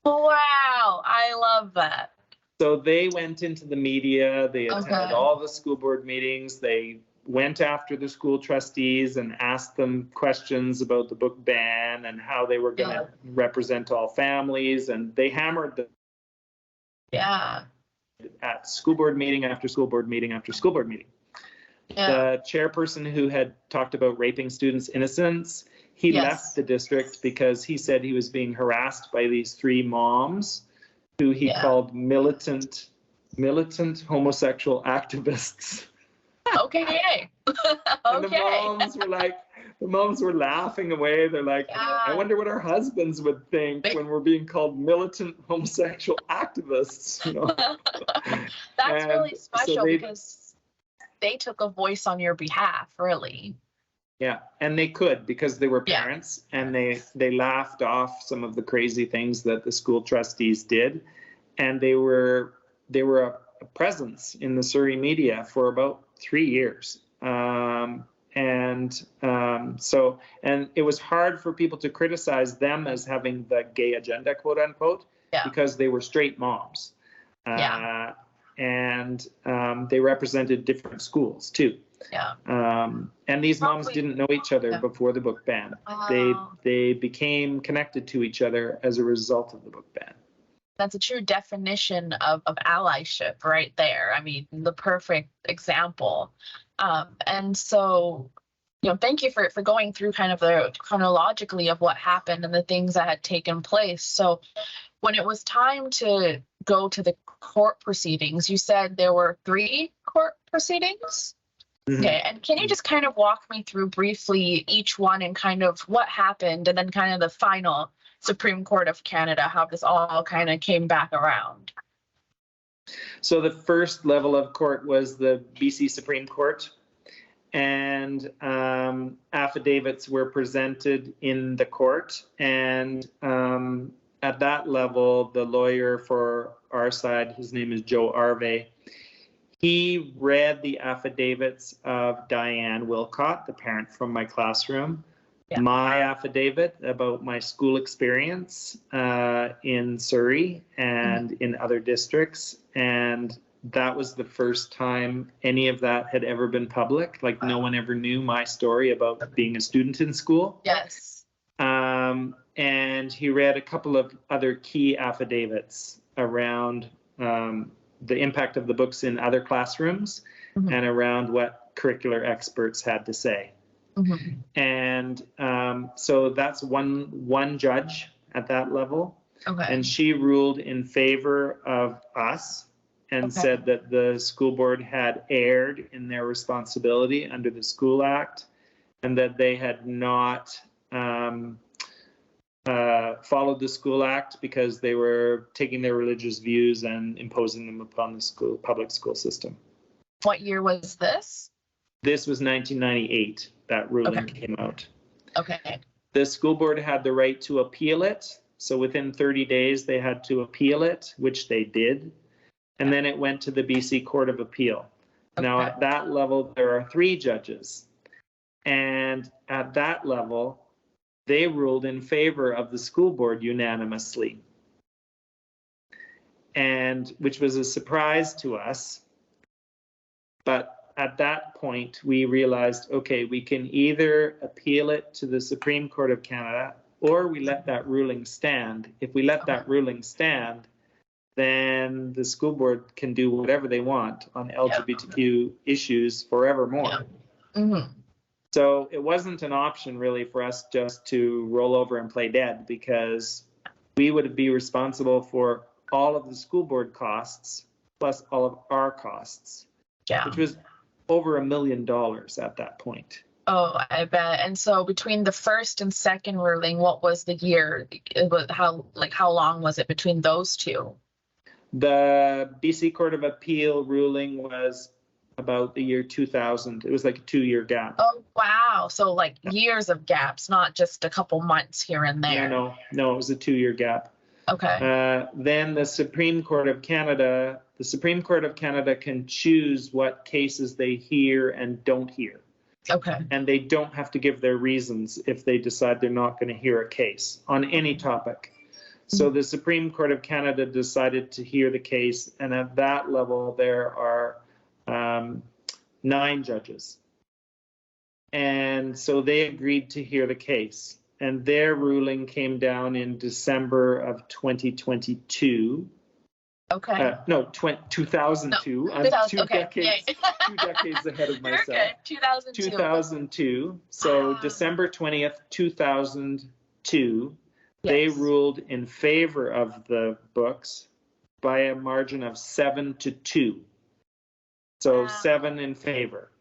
Wow, I love that. So they went into the media. They attended all the school board meetings. They went after the school trustees and asked them questions about the book ban and how they were going to represent all families. And they hammered them at school board meeting after school board meeting after school board meeting. The chairperson who had talked about raping students' innocence, he left the district because he said he was being harassed by these 3 moms who he called militant homosexual activists. Okay. And the moms were laughing away. They're like, I wonder what our husbands would think when we're being called militant homosexual activists. You know? That's really special because they took a voice on your behalf, really. Yeah, and they could because they were parents, and they laughed off some of the crazy things that the school trustees did, and they were a presence in the Surrey media for about 3 years. And it was hard for people to criticize them as having the gay agenda, quote unquote, because they were straight moms. And they represented different schools too. And these moms didn't know each other before the book ban. They became connected to each other as a result of the book ban. That's a true definition of allyship right there. I mean, the perfect example. And so, thank you for going through kind of the chronologically of what happened and the things that had taken place. So when it was time to go to the court proceedings, you said there were 3 court proceedings? Okay, and can you just kind of walk me through briefly each one and kind of what happened, and then kind of the final Supreme Court of Canada, how this all kind of came back around? So the first level of court was the BC Supreme Court, and affidavits were presented in the court. And at that level, the lawyer for our side, his name is Joe Arve, he read the affidavits of Diane Wilcott, the parent from my classroom, my affidavit about my school experience in Surrey and in other districts. And that was the first time any of that had ever been public. Like, no one ever knew my story about being a student in school. Yes. And he read a couple of other key affidavits around the impact of the books in other classrooms and around what curricular experts had to say. And so that's one judge at that level. And she ruled in favor of us and said that the school board had erred in their responsibility under the School Act, and that they had not followed the School Act because they were taking their religious views and imposing them upon the public school system. What year was this? This was 1998, that ruling came out. Okay. The school board had the right to appeal it. So within 30 days, they had to appeal it, which they did. And then it went to the BC Court of Appeal. Now, at that level, there are 3 judges. And at that level, they ruled in favor of the school board unanimously. and which was a surprise to us. But at that point, we realized, okay, we can either appeal it to the Supreme Court of Canada, or we let that ruling stand. If we let that ruling stand, then the school board can do whatever they want on LGBTQ issues forevermore. So it wasn't an option really for us just to roll over and play dead, because we would be responsible for all of the school board costs plus all of our costs, which was over $1 million at that point. Oh, I bet. And so between the first and second ruling, what was the year? How long was it between those two? The BC Court of Appeal ruling was about the year 2000. It was like a 2-year gap. Oh, wow. So like years of gaps, not just a couple months here and there. No, it was a 2-year gap. Okay. Then the Supreme Court of Canada can choose what cases they hear and don't hear. Okay. And they don't have to give their reasons if they decide they're not going to hear a case on any topic. So the Supreme Court of Canada decided to hear the case, and at that level there are 9 judges. And so they agreed to hear the case, and their ruling came down in December of 2022. Okay. 2002. No, I'm 2000, 2 okay. decades, 2 decades ahead of myself. You're good. 2002. So December 20th, 2002, they ruled in favor of the books by a margin of 7-2. So 7 in favor.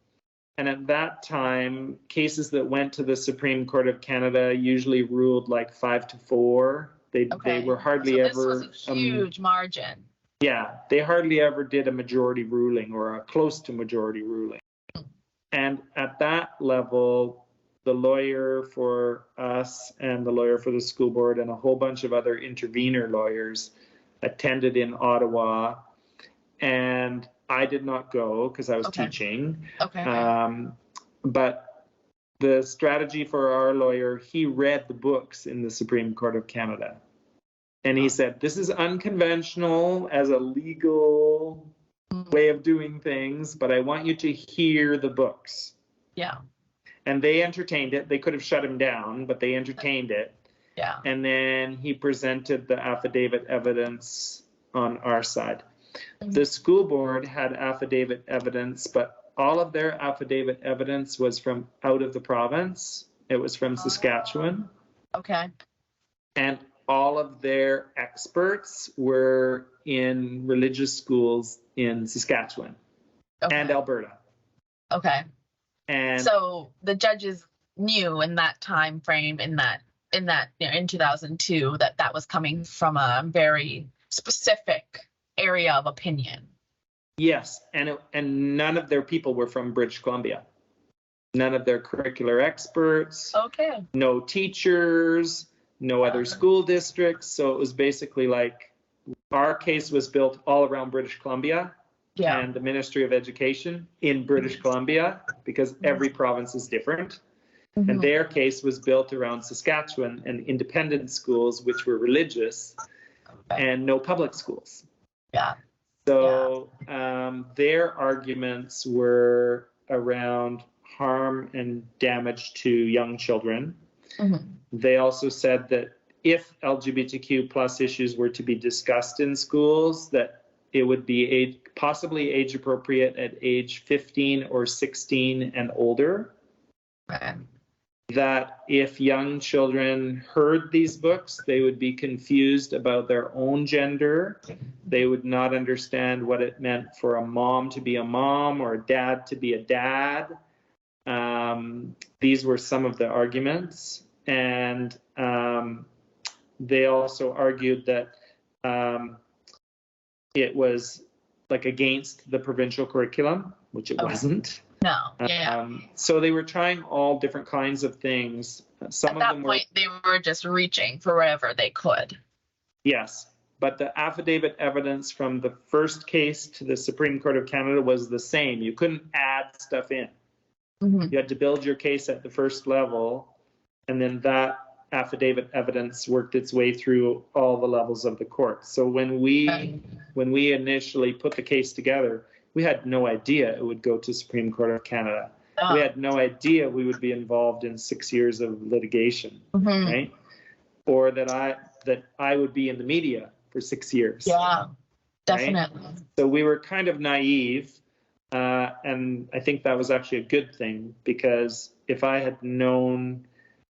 And at that time, cases that went to the Supreme Court of Canada usually ruled like 5-4. They were hardly ever. This was a huge margin. Yeah, they hardly ever did a majority ruling or a close to majority ruling. And at that level, the lawyer for us and the lawyer for the school board and a whole bunch of other intervener lawyers attended in Ottawa. And I did not go because I was teaching. But the strategy for our lawyer, he read the books in the Supreme Court of Canada. And he said, this is unconventional as a legal way of doing things, but I want you to hear the books. Yeah. And they entertained it. They could have shut him down, but they entertained it. Yeah. And then he presented the affidavit evidence on our side. The school board had affidavit evidence, but all of their affidavit evidence was from out of the province. It was from Saskatchewan. Okay. And all of their experts were in religious schools in Saskatchewan and Alberta. Okay. And so the judges knew in that time frame, in 2002, that was coming from a very specific area of opinion. Yes, and none of their people were from British Columbia. None of their curricular experts. Okay. No teachers. No other school districts. So it was basically like our case was built all around British Columbia and the Ministry of Education in British Columbia, because every province is different. And their case was built around Saskatchewan and independent schools, which were religious, and no public schools. Yeah. So their arguments were around harm and damage to young children. They also said that if LGBTQ plus issues were to be discussed in schools, that it would be possibly age appropriate at age 15 or 16 and older. That if young children heard these books, they would be confused about their own gender. They would not understand what it meant for a mom to be a mom or a dad to be a dad. These were some of the arguments. And they also argued that it was like against the provincial curriculum, which it wasn't. No. Yeah. So they were trying all different kinds of things. Some At of that them point, they were just reaching for wherever they could. Yes, but the affidavit evidence from the first case to the Supreme Court of Canada was the same. You couldn't add stuff in. You had to build your case at the first level, and then that affidavit evidence worked its way through all the levels of the court. So when we initially put the case together, we had no idea it would go to Supreme Court of Canada. We had no idea we would be involved in 6 years of litigation, right? Or that I would be in the media for 6 years. Yeah, definitely. Right? So we were kind of naive, and I think that was actually a good thing, because if I had known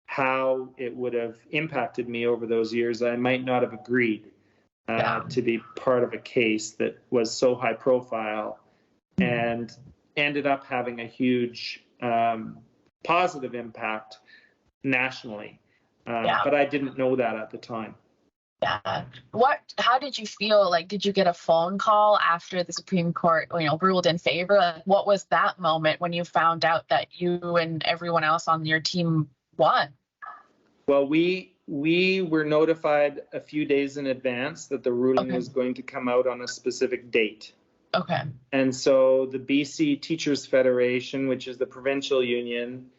how it would have impacted me over those years, I might not have agreed to be part of a case that was so high profile and ended up having a huge positive impact nationally. But I didn't know that at the time. Yeah. How did you feel? Like, did you get a phone call after the Supreme Court, ruled in favor? Like, what was that moment when you found out that you and everyone else on your team won? Well, we were notified a few days in advance that the ruling was going to come out on a specific date. Okay. And so the BC Teachers Federation, which is the provincial union,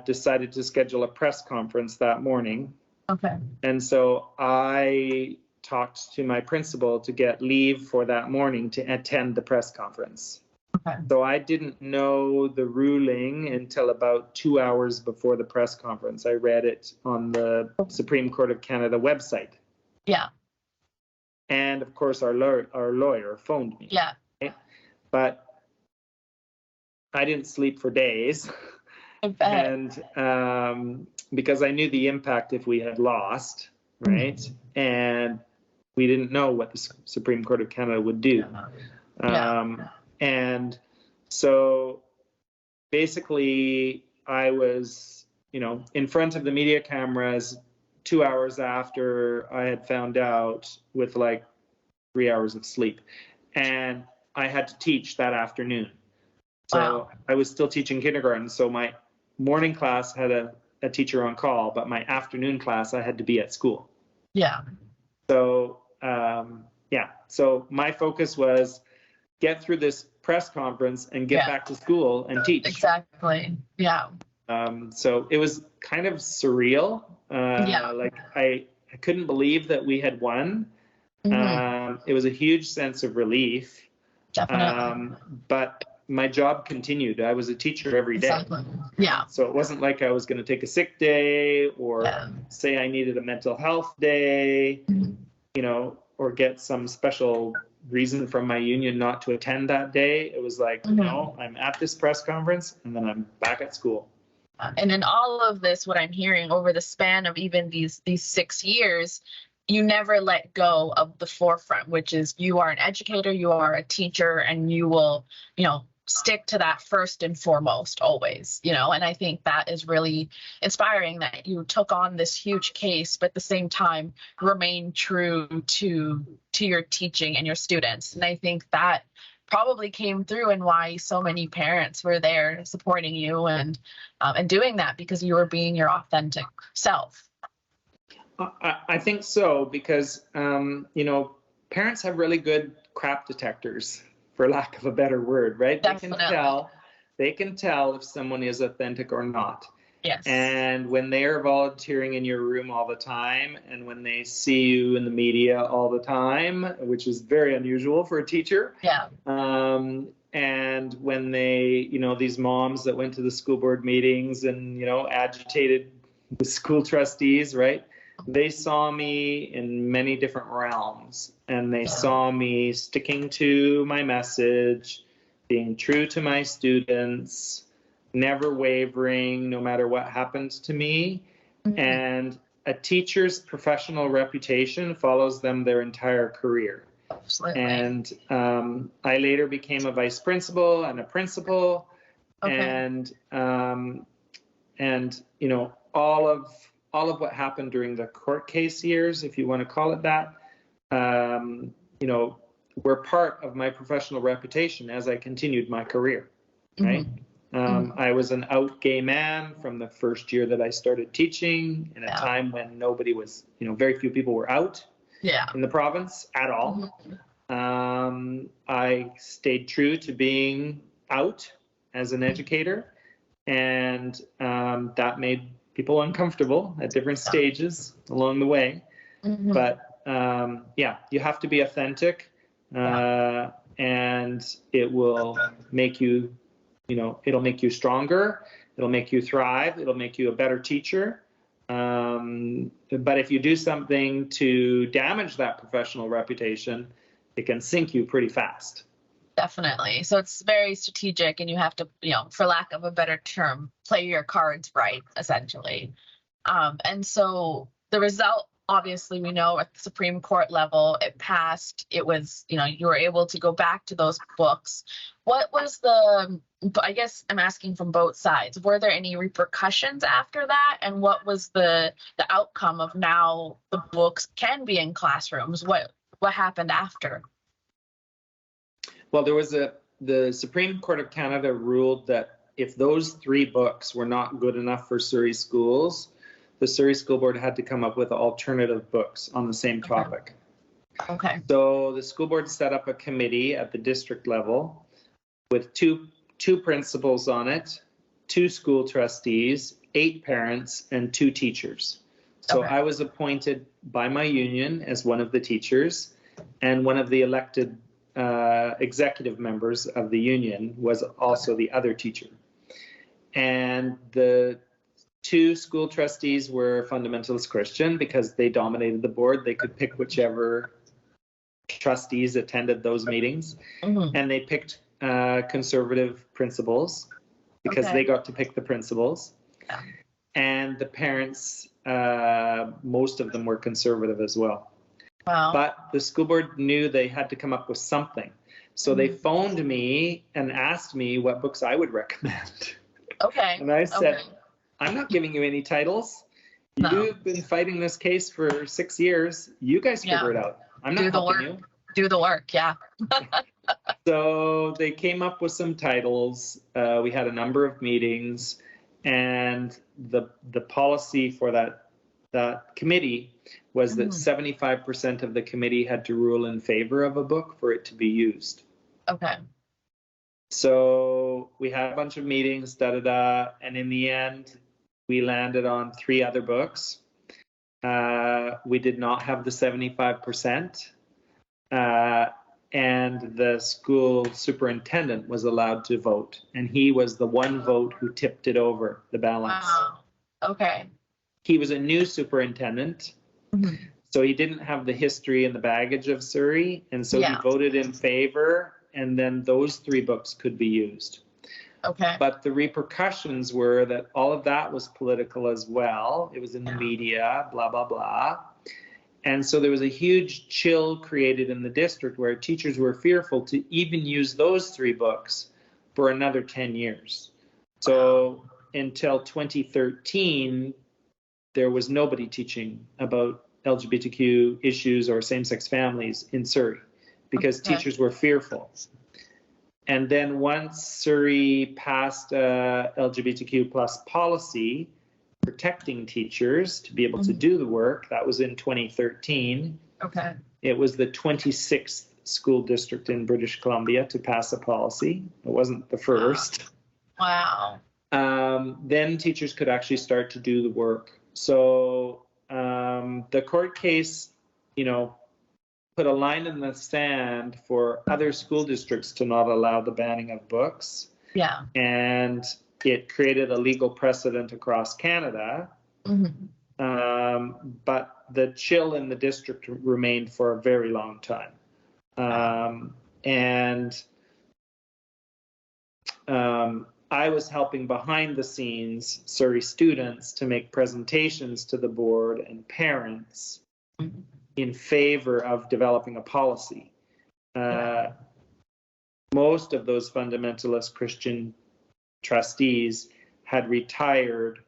decided to schedule a press conference that morning. Okay. And so I talked to my principal to get leave for that morning to attend the press conference. Okay. So I didn't know the ruling until about 2 hours before the press conference. I read it on the Supreme Court of Canada website. Yeah. And of course, our lawyer phoned me. Yeah. Right? But I didn't sleep for days. I bet. And because I knew the impact if we had lost, right? And we didn't know what the Supreme Court of Canada would do. And so basically I was, in front of the media cameras 2 hours after I had found out, with like 3 hours of sleep. And I had to teach that afternoon. So I was still teaching kindergarten. So my morning class had a teacher on call, but my afternoon class, I had to be at school. Yeah. So, so my focus was get through this press conference and get back to school and teach. Exactly. Yeah. So it was kind of surreal. Like I couldn't believe that we had won. It was a huge sense of relief. Definitely. But my job continued. I was a teacher every day. Exactly. Yeah. So it wasn't like I was going to take a sick day or say I needed a mental health day, or get some special reason from my union not to attend that day. It was like, no, I'm at this press conference and then I'm back at school. And in all of this, what I'm hearing over the span of even these 6 years, you never let go of the forefront, which is you are an educator, you are a teacher, and you will, stick to that first and foremost always, and I think that is really inspiring that you took on this huge case, but at the same time remain true to your teaching and your students. And I think that probably came through and why so many parents were there supporting you and doing that, because you were being your authentic self. I think so, because, parents have really good crap detectors, for lack of a better word, right? Definitely. They can tell if someone is authentic or not. Yes. And when they are volunteering in your room all the time, and when they see you in the media all the time, which is very unusual for a teacher. Yeah. And when they, these moms that went to the school board meetings and, agitated the school trustees, right? They saw me in many different realms, and they saw me sticking to my message, being true to my students, never wavering, no matter what happens to me. And a teacher's professional reputation follows them their entire career. Absolutely. And I later became a vice principal and a principal, and all of what happened during the court case years, if you want to call it that, were part of my professional reputation as I continued my career, right? I was an out gay man from the first year that I started teaching, in a time when nobody was, very few people were out in the province at all. I stayed true to being out as an educator, and that made people uncomfortable at different stages along the way. But yeah, you have to be authentic, and it will make you, it'll make you stronger. It'll make you thrive. It'll make you a better teacher. But if you do something to damage that professional reputation, it can sink you pretty fast. Definitely. So it's very strategic, and you have to, for lack of a better term, play your cards right, essentially. And so the result, obviously, we know at the Supreme Court level, it passed. It was, you were able to go back to those books. What was I guess I'm asking from both sides, were there any repercussions after that? And what was the outcome of now the books can be in classrooms? What happened after? Well, there was the Supreme Court of Canada ruled that if those 3 books were not good enough for Surrey schools, the Surrey School Board had to come up with alternative books on the same topic. Okay. So the school board set up a committee at the district level with two principals on it, 2 school trustees, 8 parents, and 2 teachers. So I was appointed by my union as one of the teachers, and one of the elected executive members of the union was also the other teacher. And the 2 school trustees were fundamentalist Christian because they dominated the board. They could pick whichever trustees attended those meetings. And they picked conservative principals because they got to pick the principals. And the parents, most of them were conservative as well. Wow. But the school board knew they had to come up with something. So they phoned me and asked me what books I would recommend. Okay. And I said, I'm not giving you any titles. You've been fighting this case for 6 years. You guys figure it out. I'm not helping you. Do the work, yeah. So they came up with some titles. We had a number of meetings, and the policy for that committee was that 75% of the committee had to rule in favor of a book for it to be used. Okay. So we had a bunch of meetings, and in the end, we landed on 3 other books. We did not have the 75%, and the school superintendent was allowed to vote, and he was the one vote who tipped it over the balance. Wow. Okay. He was a new superintendent, so he didn't have the history and the baggage of Surrey, and so he voted in favor, and then those 3 books could be used. Okay. But the repercussions were that all of that was political as well. It was in the media, blah, blah, blah. And so there was a huge chill created in the district where teachers were fearful to even use those 3 books for another 10 years. So until 2013, there was nobody teaching about LGBTQ issues or same-sex families in Surrey because teachers were fearful. And then once Surrey passed LGBTQ plus policy protecting teachers to be able to do the work, that was in 2013. Okay. It was the 26th school district in British Columbia to pass a policy. It wasn't the first. Wow. Then teachers could actually start to do the work. So the court case, put a line in the sand for other school districts to not allow the banning of books. Yeah. And it created a legal precedent across Canada. But the chill in the district remained for a very long time. I was helping behind the scenes Surrey students to make presentations to the board and parents in favor of developing a policy. Most of those fundamentalist Christian trustees had retired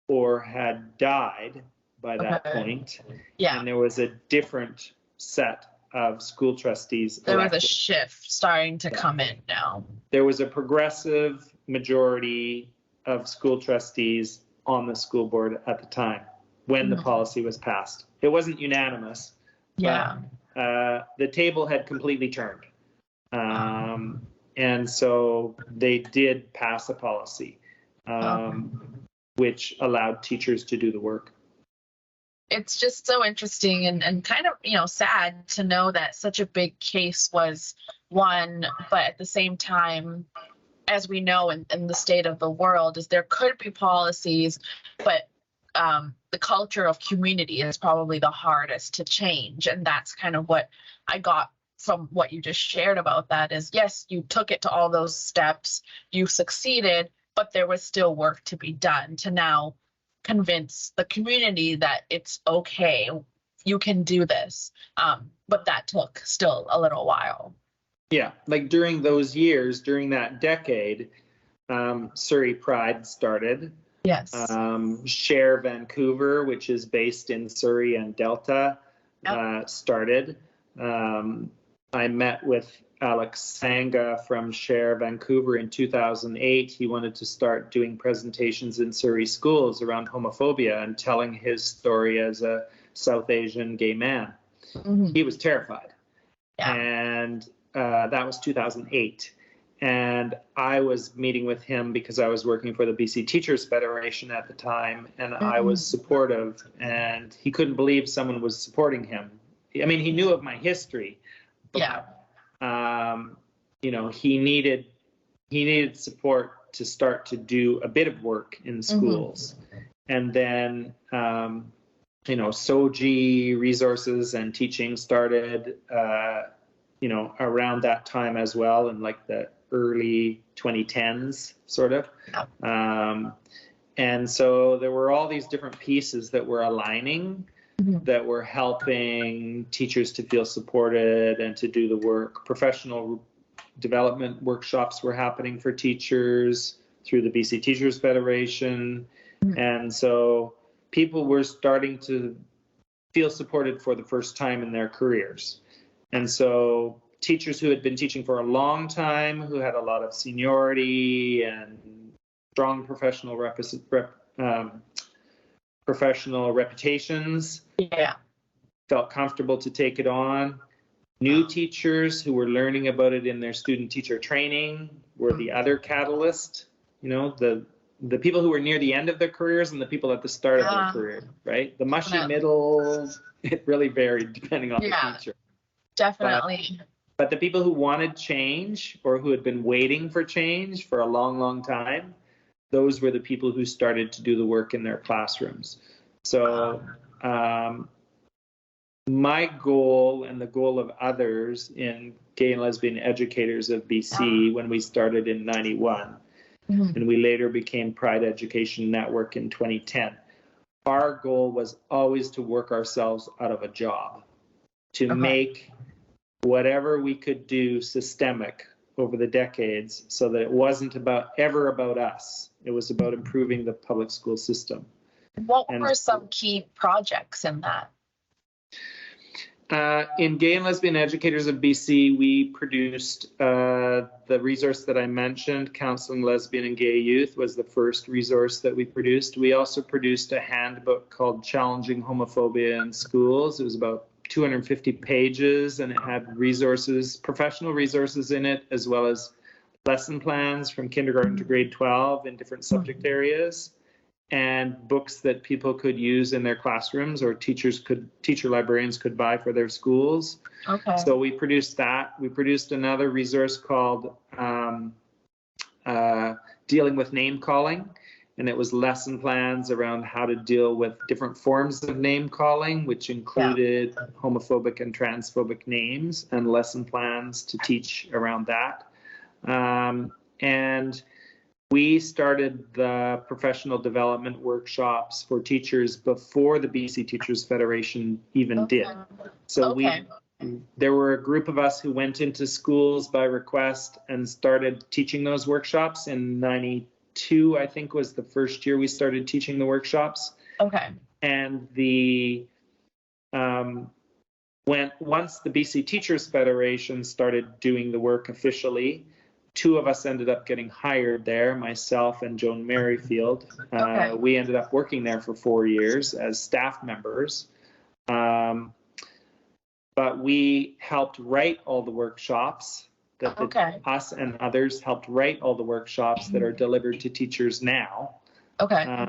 or had died by that point. And there was a different set of school trustees. There was a shift starting to come in now. There was a progressive majority of school trustees on the school board at the time when the policy was passed. It wasn't unanimous. But, the table had completely turned. And so they did pass a policy. which allowed teachers to do the work. It's just so interesting and kind of, sad to know that such a big case was won, but at the same time, as we know in the state of the world, is there could be policies, but the culture of community is probably the hardest to change. And that's kind of what I got from what you just shared about that is, yes, you took it to all those steps, you succeeded, but there was still work to be done to now convince the community that it's okay, you can do this. But that took still a little while. Yeah, like during those years, during that decade, Surrey Pride started. Yes. Share Vancouver, which is based in Surrey and Delta, started. I met with Alex Sanga from Share Vancouver in 2008. He wanted to start doing presentations in Surrey schools around homophobia and telling his story as a South Asian gay man. Mm-hmm. He was terrified. Yeah. And that was 2008. And I was meeting with him because I was working for the BC Teachers Federation at the time, and mm-hmm. I was supportive, and he couldn't believe someone was supporting him. I mean, he knew of my history, but, he needed support to start to do a bit of work in schools. Mm-hmm. And then, SOGI resources and teaching started, around that time as well, in like the early 2010s, sort of. And so there were all these different pieces that were aligning, mm-hmm. that were helping teachers to feel supported and to do the work. Professional development workshops were happening for teachers through the BC Teachers Federation. Mm-hmm. And so people were starting to feel supported for the first time in their careers. And so teachers who had been teaching for a long time, who had a lot of seniority and strong professional reputations, felt comfortable to take it on. New teachers who were learning about it in their student-teacher training were the other catalyst. The people who were near the end of their careers and the people at the start of their career, right? The mushy middle, it really varied depending on the teacher. Definitely. But the people who wanted change or who had been waiting for change for a long, long time, those were the people who started to do the work in their classrooms. So my goal and the goal of others in gay and lesbian educators of BC when we started in 91, mm-hmm. and we later became Pride Education Network in 2010, our goal was always to work ourselves out of a job, to make whatever we could do systemic over the decades so that it wasn't ever about us. It was about improving the public school system. What were some key projects in that? In Gay and Lesbian Educators of BC, we produced the resource that I mentioned, Counseling Lesbian and Gay Youth was the first resource that we produced. We also produced a handbook called Challenging Homophobia in Schools. It was about 250 pages, and it had resources, professional resources in it, as well as lesson plans from kindergarten to grade 12 in different subject areas, and books that people could use in their classrooms or teacher librarians could buy for their schools. Okay. So we produced that. We produced another resource called Dealing with Name Calling. And it was lesson plans around how to deal with different forms of name calling, which included homophobic and transphobic names, and lesson plans to teach around that. And we started the professional development workshops for teachers before the BC Teachers Federation even did. So there were a group of us who went into schools by request and started teaching those workshops in 92, I think, was the first year we started teaching the workshops. Okay. And once the BC Teachers Federation started doing the work officially, two of us ended up getting hired there, myself and Joan Merrifield. We ended up working there for 4 years as staff members. But we helped write all the workshops us and others helped write all the workshops that are delivered to teachers now. Okay.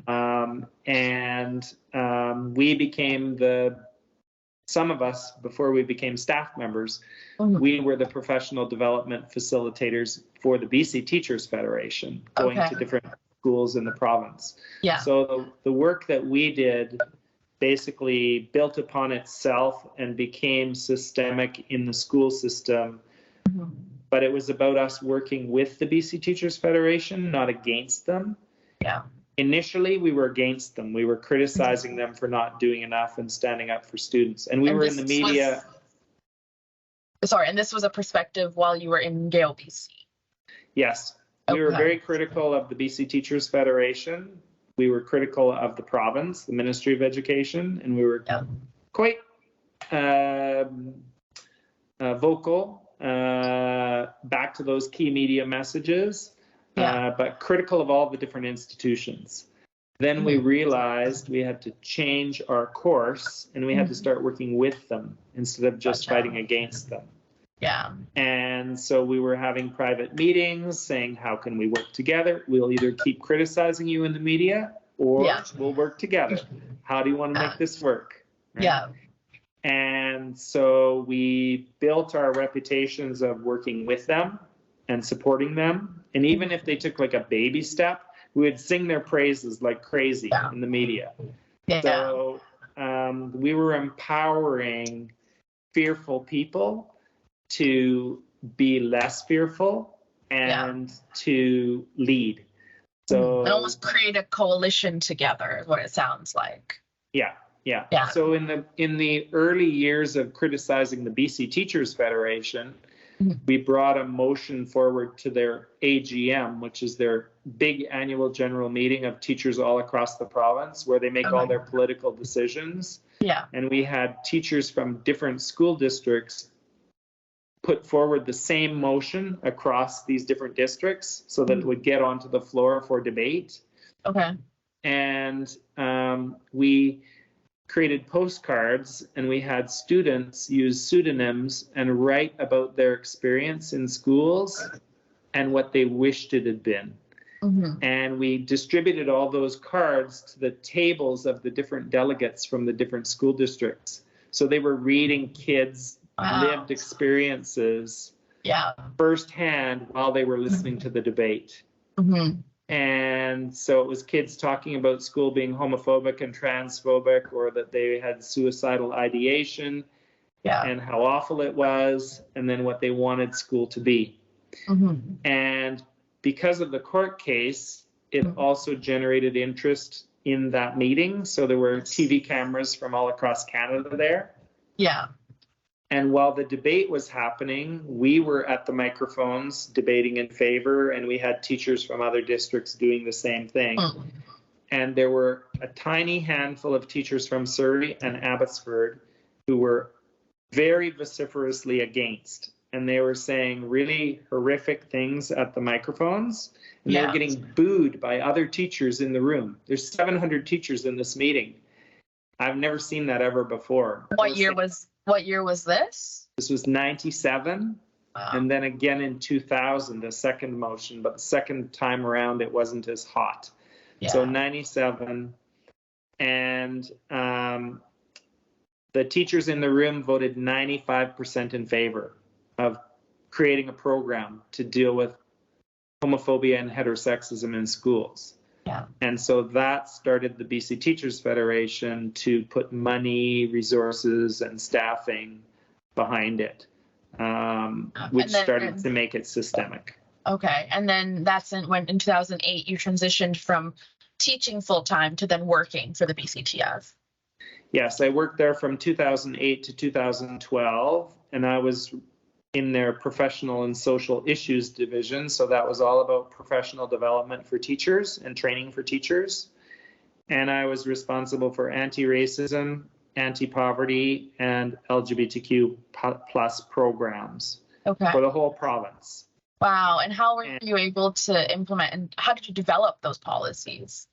We became some of us, before we became staff members, we were the professional development facilitators for the BC Teachers Federation, going to different schools in the province. Yeah. So the work that we did basically built upon itself and became systemic in the school system. But it was about us working with the BC Teachers Federation, not against them. Yeah. Initially, we were against them. We were criticizing them for not doing enough and standing up for students. And we were in the media. And this was a perspective while you were in Gale, BC. Yes. We were very critical of the BC Teachers Federation. We were critical of the province, the Ministry of Education, and we were quite vocal back to those key media messages. But critical of all the different institutions. Then we realized we had to change our course, and we had to start working with them instead of just fighting against them. Yeah. And so we were having private meetings saying, how can we work together? We'll either keep criticizing you in the media, or we'll work together. How do you want to make this work? Right? Yeah. And so we built our reputations of working with them and supporting them. And even if they took like a baby step, we would sing their praises like crazy in the media. Yeah. So we were empowering fearful people to be less fearful and to lead. So and almost create a coalition together is what it sounds like. Yeah. So in the early years of criticizing the BC Teachers Federation, we brought a motion forward to their AGM, which is their big annual general meeting of teachers all across the province, where they make all their political decisions. Yeah. And we had teachers from different school districts put forward the same motion across these different districts so that it would get onto the floor for debate. Okay. And we created postcards, and we had students use pseudonyms and write about their experience in schools and what they wished it had been. And we distributed all those cards to the tables of the different delegates from the different school districts. So they were reading kids' lived experiences firsthand while they were listening to the debate. And so it was kids talking about school being homophobic and transphobic, or that they had suicidal ideation and how awful it was, and then what they wanted school to be. And because of the court case, it also generated interest in that meeting. So there were TV cameras from all across Canada there. Yeah. And while the debate was happening, we were at the microphones debating in favor, and we had teachers from other districts doing the same thing. And there were a tiny handful of teachers from Surrey and Abbotsford who were very vociferously against. And they were saying really horrific things at the microphones. And they were getting booed by other teachers in the room. There's 700 teachers in this meeting. I've never seen that ever before. What year was this? This was 97. And then again in 2000, the second motion, but the second time around it wasn't as hot. So 97. And the teachers in the room voted 95% in favor of creating a program to deal with homophobia and heterosexism in schools. And so that started the BC Teachers Federation to put money, resources, and staffing behind it, which started to make it systemic. Okay, and then that's when in 2008 you transitioned from teaching full-time to then working for the BCTF. Yes, I worked there from 2008 to 2012, and I was in their professional and social issues division. So that was all about professional development for teachers and training for teachers. And I was responsible for anti-racism, anti-poverty, and LGBTQ plus programs for the whole province. Wow. And how were you able to implement, and how did you develop those policies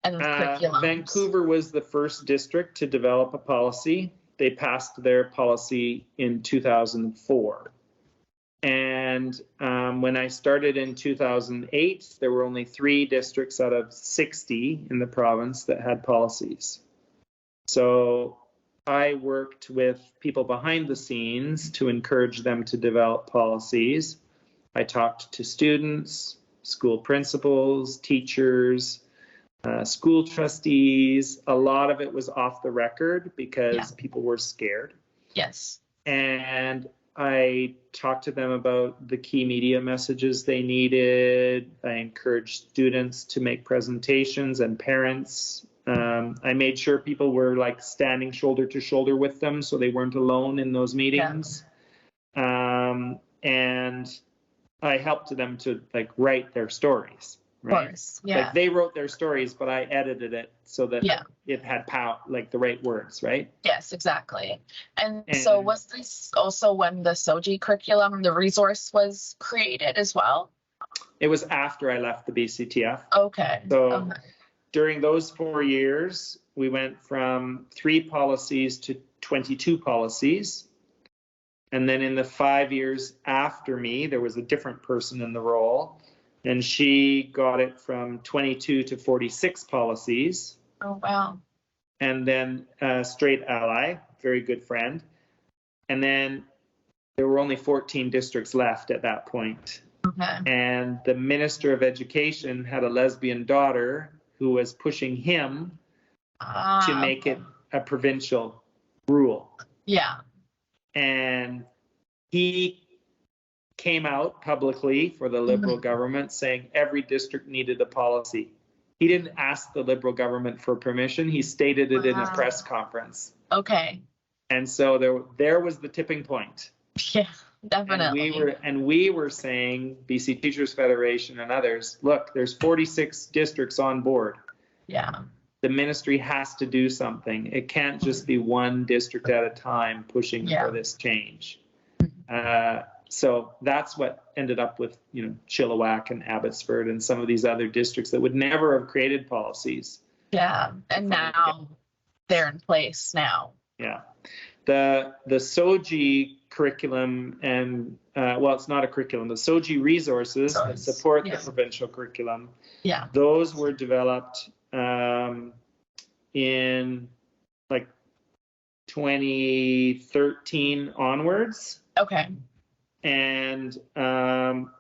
and curriculums? Vancouver was the first district to develop a policy. They passed their policy in 2004. And when I started in 2008, there were only 3 districts out of 60 in the province that had policies. So I worked with people behind the scenes to encourage them to develop policies. I talked to students, school principals, teachers, school trustees. A lot of it was off the record because people were scared. Yes. And I talked to them about the key media messages they needed. I encouraged students to make presentations and parents. I made sure people were like standing shoulder to shoulder with them so they weren't alone in those meetings. And I helped them to like write their stories. Right? Of course, yeah. Like they wrote their stories, but I edited it so that it had like the right words, right? Yes, exactly. And so was this also when the SOGI curriculum, the resource, was created as well? It was after I left the BCTF. Okay. So during those 4 years, we went from 3 policies to 22 policies. And then in the 5 years after me, there was a different person in the role. And she got it from 22 to 46 policies. Oh, wow. And then straight ally, very good friend. And then there were only 14 districts left at that point. Okay. And the Minister of Education had a lesbian daughter who was pushing him to make it a provincial rule. Yeah. And he came out publicly for the Liberal government saying every district needed a policy. He didn't ask the Liberal government for permission. He stated it in a press conference. Okay. And so there was the tipping point. Yeah, definitely. And we were saying, BC Teachers Federation and others, look, there's 46 districts on board. Yeah. The ministry has to do something. It can't just be one district at a time pushing for this change. So that's what ended up with, Chilliwack and Abbotsford and some of these other districts that would never have created policies. Yeah, and now they're in place now. Yeah. The SOGI curriculum and, it's not a curriculum, the SOGI resources that support the provincial curriculum, those were developed in like 2013 onwards. Okay. And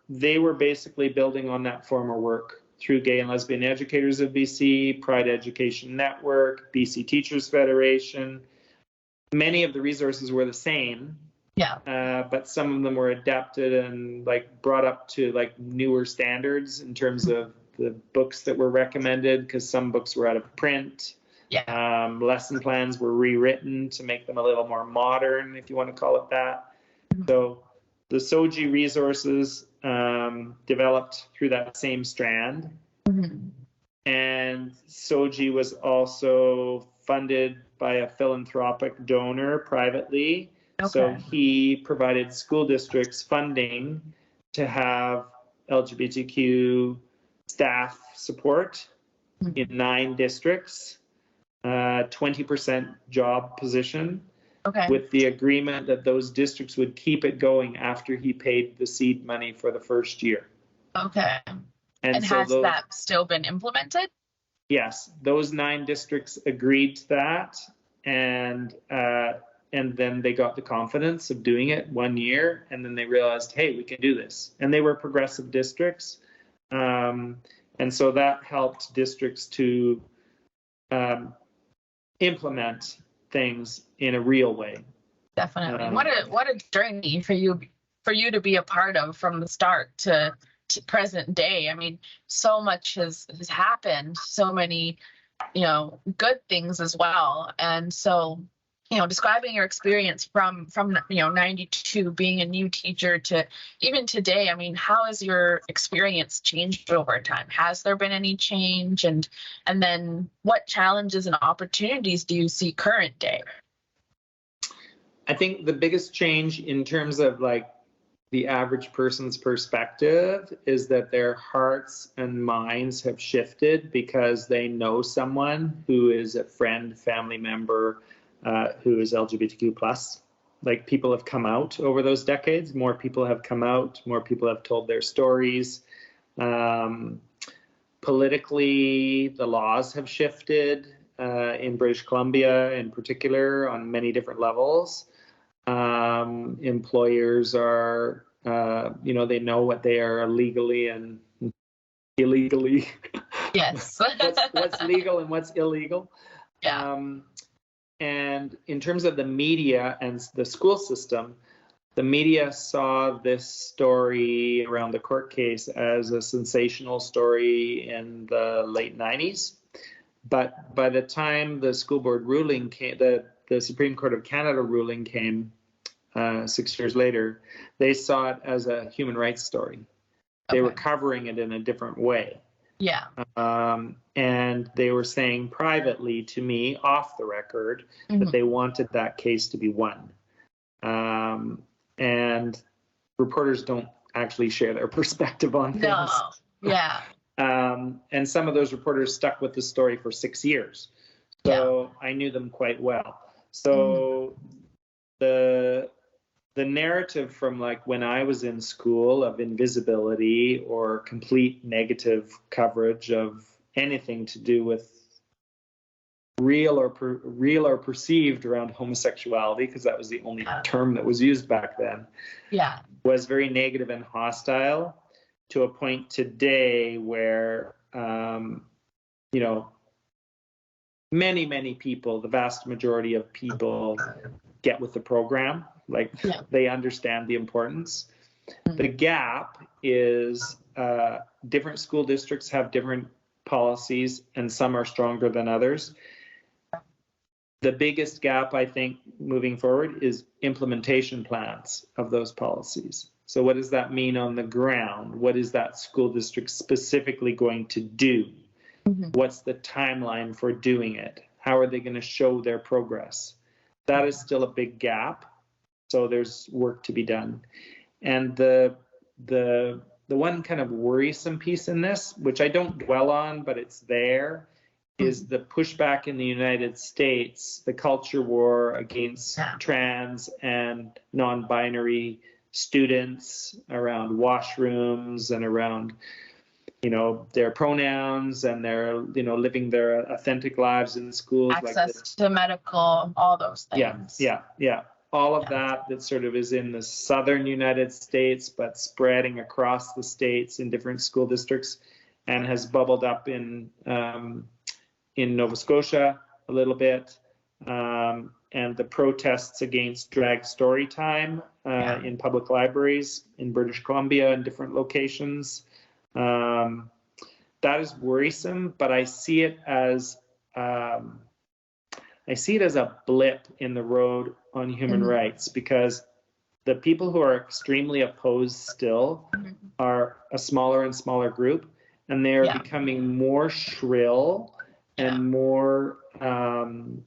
they were basically building on that former work through Gay and Lesbian Educators of BC, Pride Education Network, BC Teachers Federation. Many of the resources were the same, but some of them were adapted and like brought up to like newer standards in terms of the books that were recommended, because some books were out of print. Lesson plans were rewritten to make them a little more modern, if you want to call it that. So the SOGI resources developed through that same strand. And SOGI was also funded by a philanthropic donor privately. So he provided school districts funding to have LGBTQ staff support in 9 districts, 20% job position. With the agreement that those districts would keep it going after he paid the seed money for the first year. And so has that still been implemented? Yes, those 9 districts agreed to that, and then they got the confidence of doing it 1 year, and then they realized, hey, we can do this. And they were progressive districts, and so that helped districts to implement things in a real way. Definitely. What a journey for you to be a part of from the start to present day. I mean, so much has happened, so many, good things as well. And so, describing your experience from 92, being a new teacher to even today, I mean, how has your experience changed over time? Has there been any change? And then what challenges and opportunities do you see current day? I think the biggest change in terms of like the average person's perspective is that their hearts and minds have shifted because they know someone who is a friend, family member, who is LGBTQ+. like people have come out over those decades. More people have come out. More people have told their stories. Politically, the laws have shifted in British Columbia, in particular, on many different levels. Employers are, they know what they are legally and illegally. Yes. what's legal and what's illegal. Yeah. And in terms of the media and the school system, the media saw this story around the court case as a sensational story in the late 90s. But by the time the school board ruling came, the Supreme Court of Canada ruling came 6 years later, they saw it as a human rights story. They were covering it in a different way. Yeah. And they were saying privately to me, off the record, that they wanted that case to be won. And reporters don't actually share their perspective on things. No. Yeah. And some of those reporters stuck with the story for 6 years. So I knew them quite well. So the narrative from like when I was in school of invisibility or complete negative coverage of anything to do with real or perceived around homosexuality, because that was the only term that was used back then, was very negative and hostile, to a point today where many people, the vast majority of people, get with the program. Like they understand the importance. The gap is different school districts have different policies, and some are stronger than others. The biggest gap, I think, moving forward is implementation plans of those policies. So what does that mean on the ground? What is that school district specifically going to do? What's the timeline for doing it? How are they going to show their progress? That is still a big gap. So there's work to be done. And the one kind of worrisome piece in this, which I don't dwell on, but it's there, is the pushback in the United States, the culture war against trans and non-binary students around washrooms and around, their pronouns and their, living their authentic lives in schools. Access to medical, all those things. Yeah. All of that sort of is in the southern United States, but spreading across the states in different school districts, and has bubbled up in Nova Scotia a little bit, and the protests against drag story time in public libraries in British Columbia and different locations. That is worrisome, but I see it as a blip in the road on human rights, because the people who are extremely opposed still are a smaller and smaller group, and they are becoming more shrill and more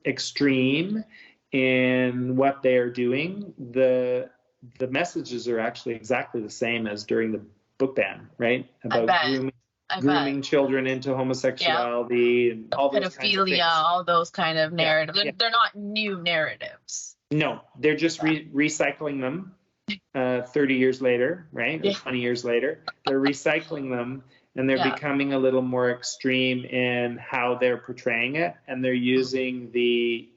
extreme in what they are doing. The messages are actually exactly the same as during the book ban, right? About grooming children into homosexuality and all those kinds of things. All those kind of narratives. They're not new narratives. No, they're just recycling them 30 years later, right? Or 20 years later. They're recycling them, and they're becoming a little more extreme in how they're portraying it, and they're using the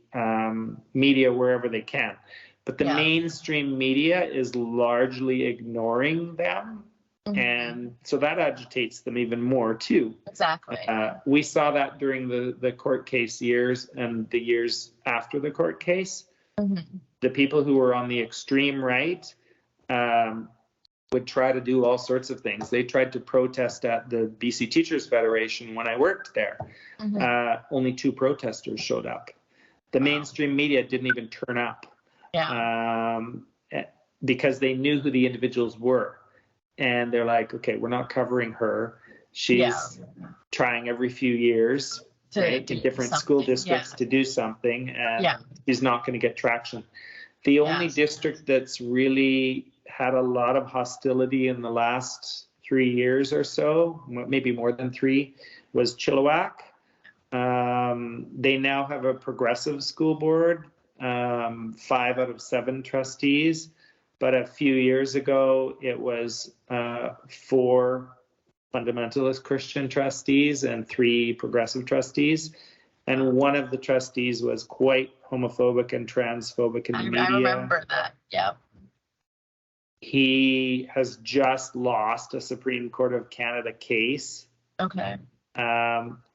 media wherever they can. But the mainstream media is largely ignoring them. And so that agitates them even more too. Exactly. We saw that during the court case years and the years after the court case. The people who were on the extreme right would try to do all sorts of things. They tried to protest at the BC Teachers Federation when I worked there. Only 2 protesters showed up. The mainstream media didn't even turn up because they knew who the individuals were. And they're like, okay, we're not covering her. She's trying every few years in different school districts to do something, and she's not going to get traction. The only district that's really had a lot of hostility in the last 3 years or so, maybe more than 3, was Chilliwack. They now have a progressive school board 5 out of 7 trustees, but a few years ago it was 4 fundamentalist Christian trustees and 3 progressive trustees. And one of the trustees was quite homophobic and transphobic in the media. I remember that, yeah. He has just lost a Supreme Court of Canada case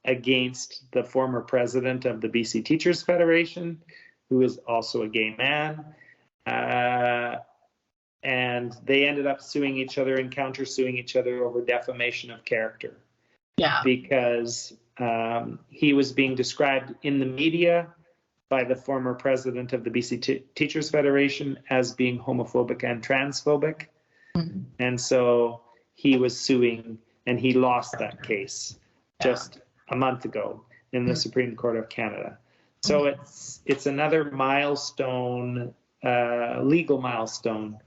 against the former president of the BC Teachers Federation, who is also a gay man. And they ended up suing each other and countersuing each other over defamation of character. Yeah. Because he was being described in the media by the former president of the BC Teachers Federation as being homophobic and transphobic. Mm-hmm. And so he was suing, and he lost that case just a month ago in the Supreme Court of Canada. So it's another milestone, legal milestone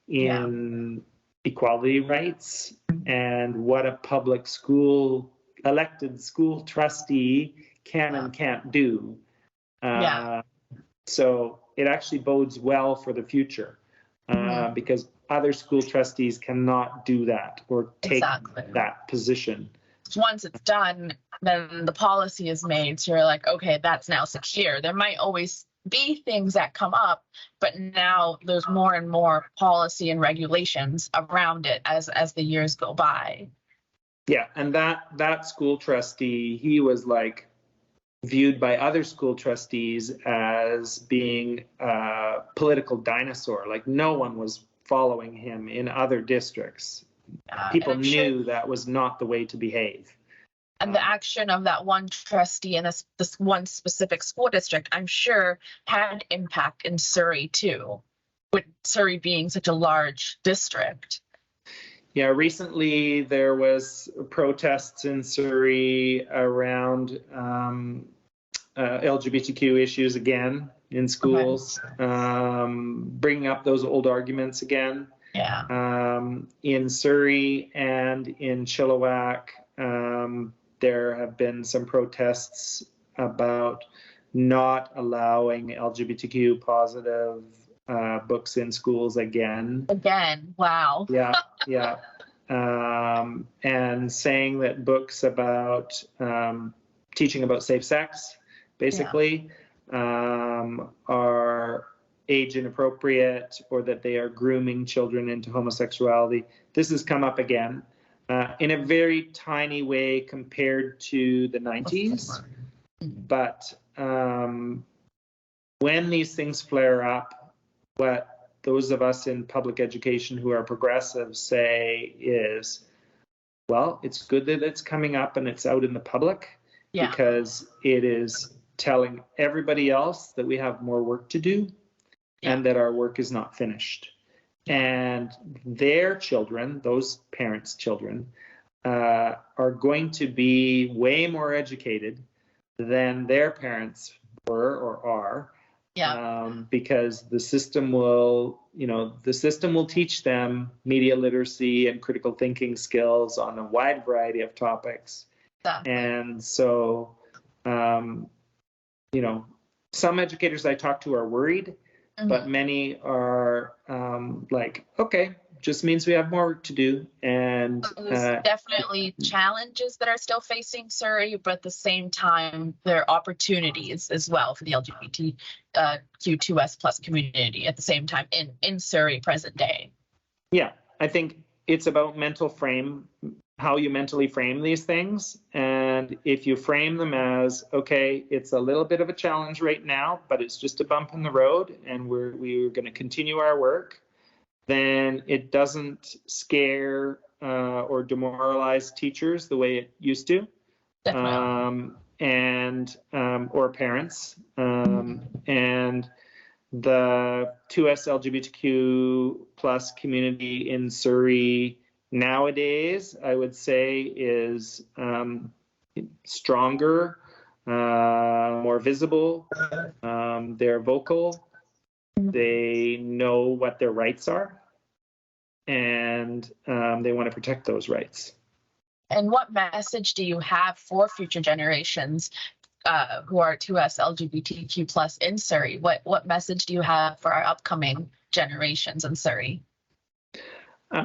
in equality rights and what a public school, elected school trustee can and can't do. So it actually bodes well for the future because other school trustees cannot do that or take that position. Once it's done, then the policy is made. So you're like, okay, that's now secure. There might always be things that come up, but now there's more and more policy and regulations around it as the years go by. Yeah, and that school trustee, he was like viewed by other school trustees as being a political dinosaur. Like no one was following him in other districts. People knew that was not the way to behave. And the action of that one trustee in this one specific school district, I'm sure, had impact in Surrey too, with Surrey being such a large district. Yeah, recently there was protests in Surrey around LGBTQ issues again in schools, bringing up those old arguments again. Yeah. In Surrey and in Chilliwack, there have been some protests about not allowing LGBTQ positive books in schools again. Again, wow. Yeah. And saying that books about teaching about safe sex, basically, are age inappropriate or that they are grooming children into homosexuality. This has come up again in a very tiny way compared to the 90s. But when these things flare up, what those of us in public education who are progressive say is, well, it's good that it's coming up and it's out in the public because it is telling everybody else that we have more work to do and that our work is not finished. And their children, those parents' children, are going to be way more educated than their parents were or are. Because the system will teach them media literacy and critical thinking skills on a wide variety of topics. And so, some educators I talk to are worried, but many are like, okay, just means we have more work to do. And there's definitely challenges that are still facing Surrey, but at the same time, there are opportunities as well for the LGBTQ2S plus community at the same time in Surrey present day. Yeah, I think it's about how you mentally frame these things. And if you frame them as, okay, it's a little bit of a challenge right now, but it's just a bump in the road and we're going to continue our work, then it doesn't scare or demoralize teachers the way it used to, or parents. And the 2S LGBTQ plus community in Surrey nowadays, I would say, is stronger, more visible. They're vocal. They know what their rights are, and they want to protect those rights. And what message do you have for future generations who are 2S LGBTQ plus in Surrey? What message do you have for our upcoming generations in Surrey?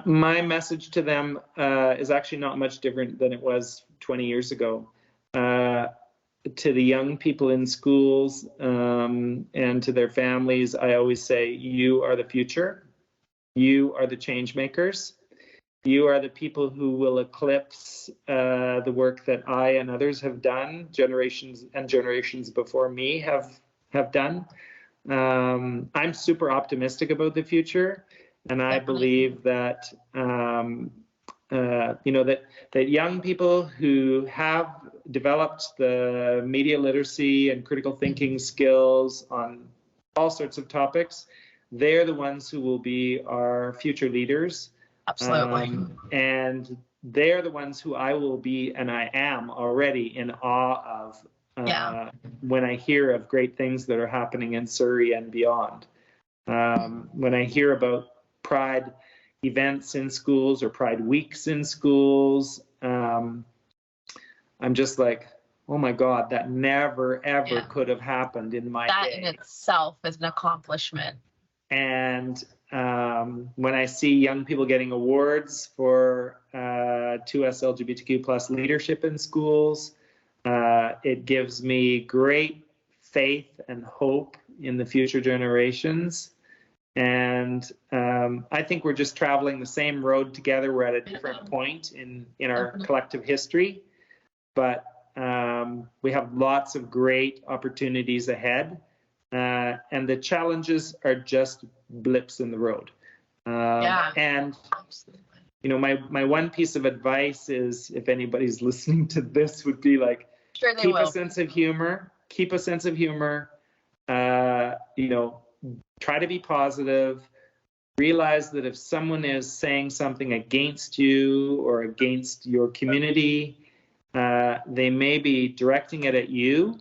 My message to them is actually not much different than it was 20 years ago. To the young people in schools and to their families, I always say, you are the future. You are the change makers. You are the people who will eclipse the work that I and others have done, generations and generations before me have done. I'm super optimistic about the future, and I believe that that young people who have developed the media literacy and critical thinking skills on all sorts of topics, they're the ones who will be our future leaders. Absolutely. And they're the ones who I will be, and I am already in awe of when I hear of great things that are happening in Surrey and beyond. When I hear about Pride events in schools or Pride weeks in schools, I'm just like, oh my God, that never, ever could have happened in my day. That in itself is an accomplishment. And when I see young people getting awards for 2S LGBTQ plus leadership in schools, it gives me great faith and hope in the future generations. And I think we're just traveling the same road together. We're at a different point in our collective history, but we have lots of great opportunities ahead. And the challenges are just blips in the road. And you know, my one piece of advice is, if anybody's listening to this, would be like, keep a sense of humor. Keep a sense of humor. You know, try to be positive. Realize that if someone is saying something against you or against your community, they may be directing it at you,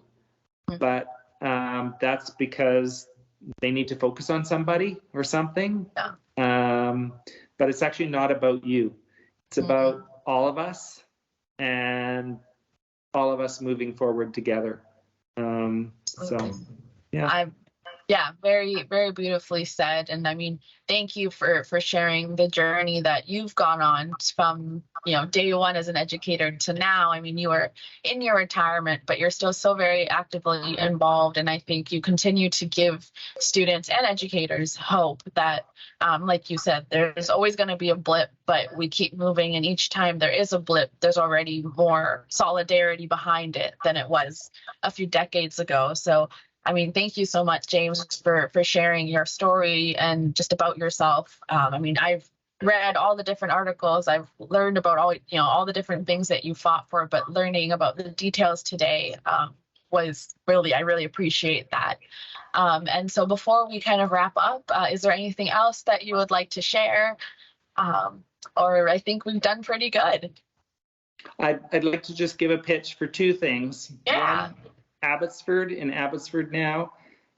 but that's because they need to focus on somebody or something. But it's actually not about you. It's about all of us and all of us moving forward together. So, yeah. Yeah, very, very beautifully said. And I mean, thank you for sharing the journey that you've gone on from, you know, day one as an educator to now. I mean, you are in your retirement, but you're still so very actively involved. And I think you continue to give students and educators hope that, like you said, there's always going to be a blip, but we keep moving. And each time there is a blip, there's already more solidarity behind it than it was a few decades ago. So I mean, thank you so much, James, for sharing your story and just about yourself. I mean, I've read all the different articles. I've learned about all the different things that you fought for, but learning about the details today was really, I really appreciate that. And so before we kind of wrap up, is there anything else that you would like to share? Or I think we've done pretty good. I'd like to just give a pitch for two things. Yeah. One, in Abbotsford now,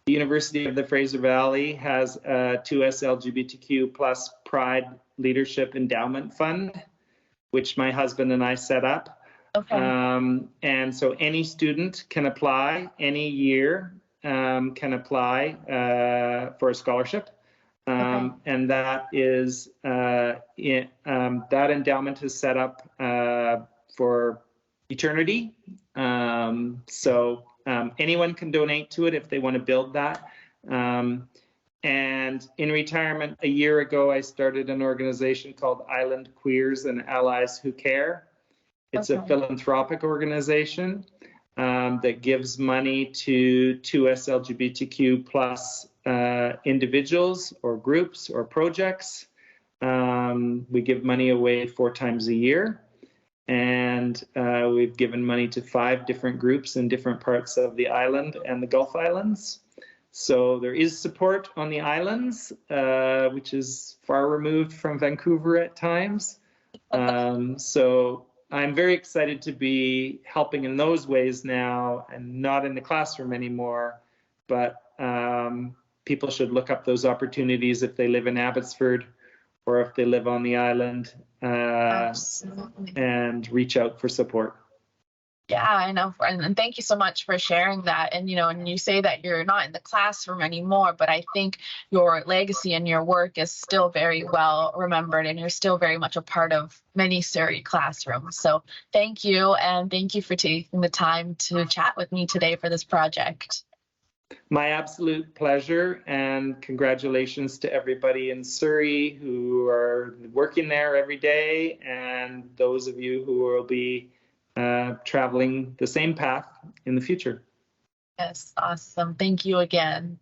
the University of the Fraser Valley has a 2S LGBTQ plus Pride Leadership Endowment Fund, which my husband and I set up. Okay. And so any student can apply, any year can apply for a scholarship. And that is, that endowment is set up for eternity. So anyone can donate to it if they want to build that. And in retirement, a year ago, I started an organization called Island Queers and Allies Who Care. It's a philanthropic organization that gives money to 2S LGBTQ plus individuals or groups or projects. We give money away 4 times a year. And we've given money to 5 different groups in different parts of the island and the Gulf Islands. So there is support on the islands, which is far removed from Vancouver at times. So I'm very excited to be helping in those ways now, and not in the classroom anymore. But people should look up those opportunities if they live in Abbotsford or if they live on the island, and reach out for support. Yeah, I know. And thank you so much for sharing that. And, and you say that you're not in the classroom anymore, but I think your legacy and your work is still very well remembered, and you're still very much a part of many Surrey classrooms. So thank you. And thank you for taking the time to chat with me today for this project. My absolute pleasure, and congratulations to everybody in Surrey who are working there every day, and those of you who will be traveling the same path in the future. Yes, awesome. Thank you again.